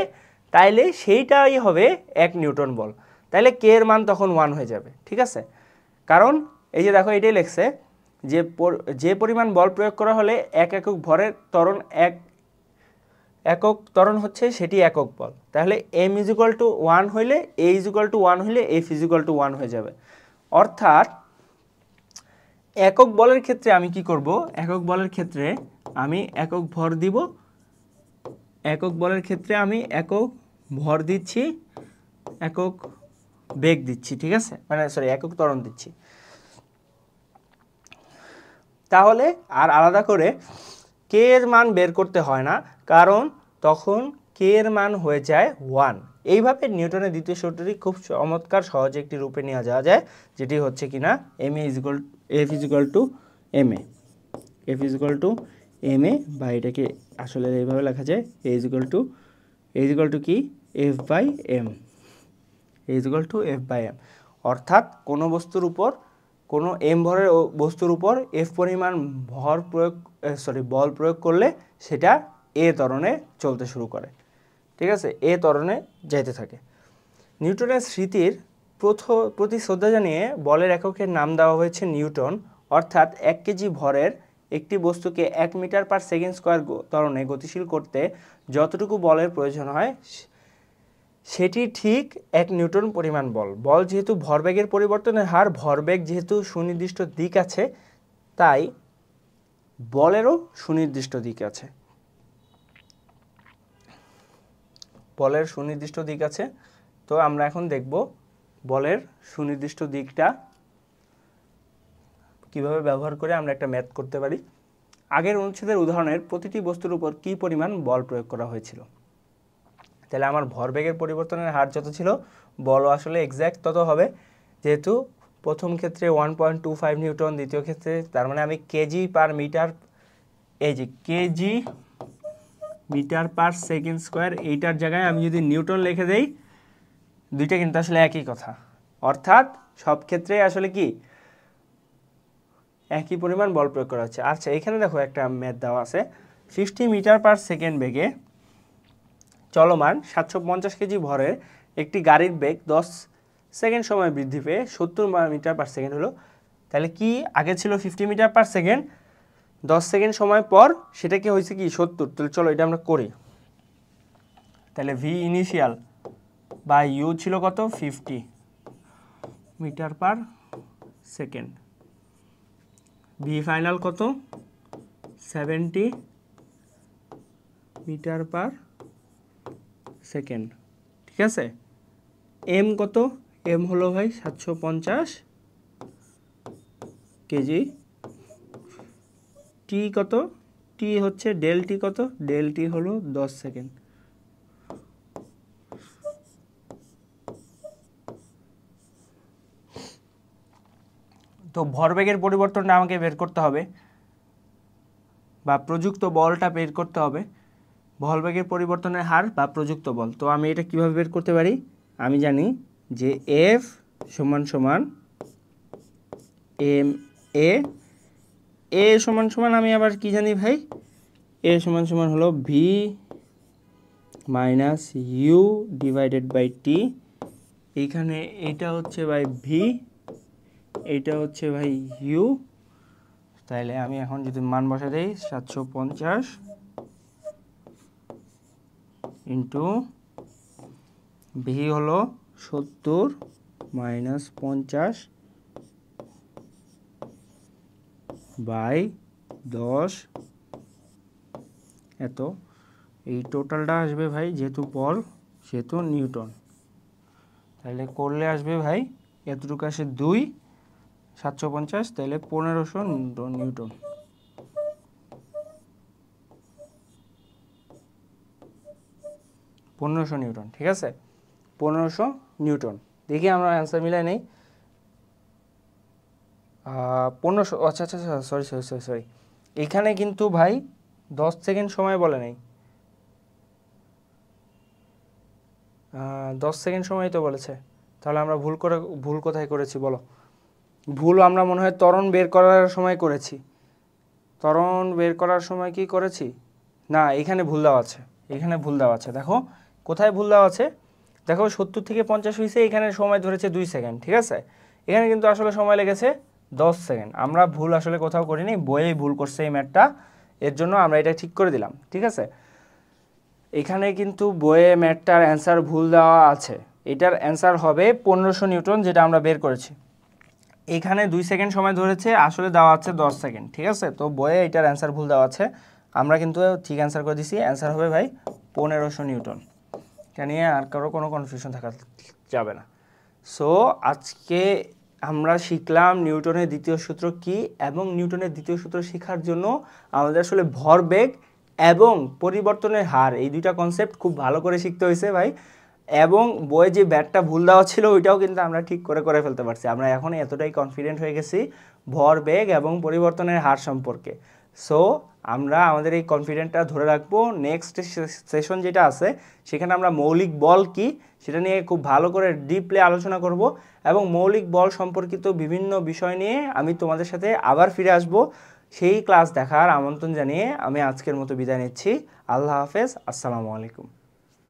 Speaker 1: তাইলে সেইটাই হবে 1 নিউটন বল। তাইলে কে এর মান তখন 1 হয়ে যাবে, ঠিক আছে। কারণ এই যে দেখো এটাই লেখছে যে পরিমাণ বল প্রয়োগ করা হলে 1 একক ভরের ত্বরণ 1 একক ত্বরণ হচ্ছে সেটি একক বল। তাহলে এম ইজিক্যাল টু 1 হইলে এ ইজিক্যাল টু 1 হইলে এফ ইজিক্যাল টু 1 হয়ে যাবে। অর্থাৎ একক বলের ক্ষেত্রে আমি কি করব, একক বলের ক্ষেত্রে আমি একক ভর দিব, একক বলের ক্ষেত্রে আমি একক ভর দিচ্ছি, একক বেগ দিচ্ছি, ঠিক আছে, মানে সরি একক ত্বরণ দিচ্ছি। তাহলে আর আলাদা করে কে এর মান বের করতে হয় না, কারণ তখন কে এর মান হয়ে যায় 1। এইভাবে নিউটনের দ্বিতীয় সূত্রটি খুব চমৎকার সহজে একটি রূপে নেওয়া যাওয়া যায়, যেটি হচ্ছে কিনা M A equal F equal to M A, F equal to M A, বা এটাকে আসলে এইভাবে লেখা যায় এ ইজিক্যাল টু কি F by M, A equal to F by M. অর্থাৎ কোনো বস্তুর উপর, কোনো এম ভরের বস্তুর উপর এফ পরিমাণ বল প্রয়োগ করলে সেটা এ ত্বরণে চলতে শুরু করে, ঠিক আছে, এ ত্বরণে যাইতে থাকে। নিউটনের স্মৃতির প্রতি শ্রদ্ধা জানিয়ে বলের এককের নাম দেওয়া হয়েছে নিউটন। অর্থাৎ 1 কেজি ভরের একটি বস্তুকে 1 মিটার পার সেকেন্ড স্কোয়ার ত্বরণে গতিশীল করতে যতটুকু বলের প্রয়োজন হয় সেটি ঠিক 1 নিউটন পরিমাণ বল। বল যেহেতু ভরবেগের পরিবর্তনের হার, ভরবেগ যেহেতু সুনির্দিষ্ট দিক আছে, তাই বলেরও সুনির্দিষ্ট দিক আছে, বলের সুনির্দিষ্ট দিক আছে। তো আমরা এখন দেখব বলের সুনির্দিষ্ট দিকটা কিভাবে ব্যবহার করে আমরা একটা ম্যাথ করতে পারি। আগের অনুচ্ছেদের উদাহরণের প্রতিটি বস্তুর উপর কী পরিমাণ বল প্রয়োগ করা হয়েছিল, তাহলে আমার ভরবেগের পরিবর্তনের হার যত ছিল বলও আসলে এক্স্যাক্ট তত হবে। যেহেতু প্রথম ক্ষেত্রে 1.25 নিউটন, দ্বিতীয় ক্ষেত্রে, তার মানে আমি কেজি পার মিটার, এই যে kg metre per second square, এইটার জায়গায় আমি যদি নিউটন লিখে দেই, দুইটা কিন্তু আসলে একই কথা, অর্থাৎ সব ক্ষেত্রেই আসলে কি একই পরিমাণ বল প্রয়োগ করা হচ্ছে। আচ্ছা, এখানে দেখো একটা ম্যাথ দেওয়া আছে, 50 মিটার পার সেকেন্ড বেগে চলমান 750 কেজি ভরের একটি গাড়ির বেগ 10 সেকেন্ড সময় বৃদ্ধি পেয়ে 70 মিটার পার সেকেন্ড হলো। তাহলে কি আগে ছিল 50 মিটার পার সেকেন্ড, 10 সেকেন্ড সময় পর সেটাকে হয়েছে কি 70। তাহলে চলো এটা আমরা করি। তাহলে ভি ইনিশিয়াল বা ইউ ছিল কত, 50 metre per second, v final কত, 70 মিটার পার সেকেন্ড। ঠিক আছে, এম কত, এম হলো ভাই 750 কেজি, টি কত, টি হচ্ছে ডেল টি কত, ডেল টি হলো 10 সেকেন্ড। তো ভরবেগের পরিবর্তনটা আমাকে বের করতে হবে, বা প্রযুক্ত বলটা বের করতে হবে, ভরবেগের পরিবর্তনের হার বা প্রযুক্ত বল। তো আমি এটা কিভাবে বের করতে পারি, আমি জানি যে এফ সমান সমান এম এ, এ সমান সমান আমি আবার কি জানি ভাই, এ সমান সমান হলো V minus U divided by T. এইখানে এইটা হচ্ছে ভাই ভি, এইটা হচ্ছে ভাই ইউ। তাইলে আমি এখন যদি মান বসা দেই 750 ইন্টু ভি হলো 70 মাইনাস 50 বাই 10, এত, এই টোটালটা আসবে ভাই, যেহেতু বল সেহেতু নিউটন। তাহলে করলে আসবে ভাই এতটুকু আসে 2, 750, তাহলে 1500 নিউটন। নিউটন, ঠিক আছে, 1500 নিউটন। দেখি আমরা অ্যান্সার মিলাই নেই। 1500, আচ্ছা আচ্ছা আচ্ছা, সরি সরি সরি সরি, এখানে কিন্তু ভাই 10 সেকেন্ড সময় বলে নেই, 10 সেকেন্ড সময় তো বলেছে। তাহলে আমরা ভুল কোথায় করেছি বলো? ভুল আমরা মনে হয় ত্বরণ বের করার সময় করেছি। ত্বরণ বের করার সময় কি করেছি? না, এখানে ভুল দেওয়া আছে, এখানে ভুল দেওয়া আছে। দেখো কোথায় ভুল দেওয়া আছে, দেখো 70 থেকে 50 হয়েছে, এখানে সময় ধরেছে 2 সেকেন্ড, ঠিক আছে, এখানে কিন্তু আসলে সময় লেগেছে 10 সেকেন্ড। আমরা ভুল আসলে কোথাও করিনি, বইয়েই ভুল করছে এই ম্যাথটা, এর জন্য আমরা এটা ঠিক করে দিলাম। ঠিক আছে, এখানে কিন্তু বইয়ে ম্যাথটার অ্যান্সার ভুল দেওয়া আছে, এটার অ্যান্সার হবে 1500 নিউটন, যেটা আমরা বের করেছি। এখানে 2 সেকেন্ড সময় ধরেছে, আসলে দেওয়া আছে 10 সেকেন্ড। ঠিক আছে, তো বইয়ে এটার অ্যান্সার ভুল দেওয়া আছে, আমরা কিন্তু ঠিক অ্যান্সার করে দিছি। অ্যান্সার হবে ভাই 1500 নিউটন। এটা নিয়ে আর কারো কোনো কনফিউশন থাকা যাবে না। সো আজকে আমরা শিখলাম নিউটনের দ্বিতীয় সূত্র কি, এবং নিউটনের দ্বিতীয় সূত্র শেখার জন্য আমাদের আসলে ভরবেগ এবং পরিবর্তনের হার, এই দুইটা কনসেপ্ট খুব ভালো করে শিখতে হয়েছে ভাই। এবং বইয়ে যে ব্যাটটা ভুল দেওয়া ছিল ওইটাও কিন্তু আমরা ঠিক করে ফেলতে পারছি। আমরা এখন এতটাই কনফিডেন্ট হয়ে গেছি ভরবেগ এবং পরিবর্তনের হার সম্পর্কে। সো আমরা আমাদের এই কনফিডেন্টটা ধরে রাখবো। নেক্সট সেশন যেটা আছে সেখানে আমরা মৌলিক বল কি সেটা নিয়ে খুব ভালো করে ডিপলি আলোচনা করব, এবং মৌলিক বল সম্পর্কিত বিভিন্ন বিষয় নিয়ে আমি তোমাদের সাথে আবার ফিরে আসব। সেই ক্লাস দেখার আমন্ত্রণ জানিয়ে আমি আজকের মতো বিদায় নিচ্ছি। আল্লাহ হাফেজ, আসসালামু আলাইকুম।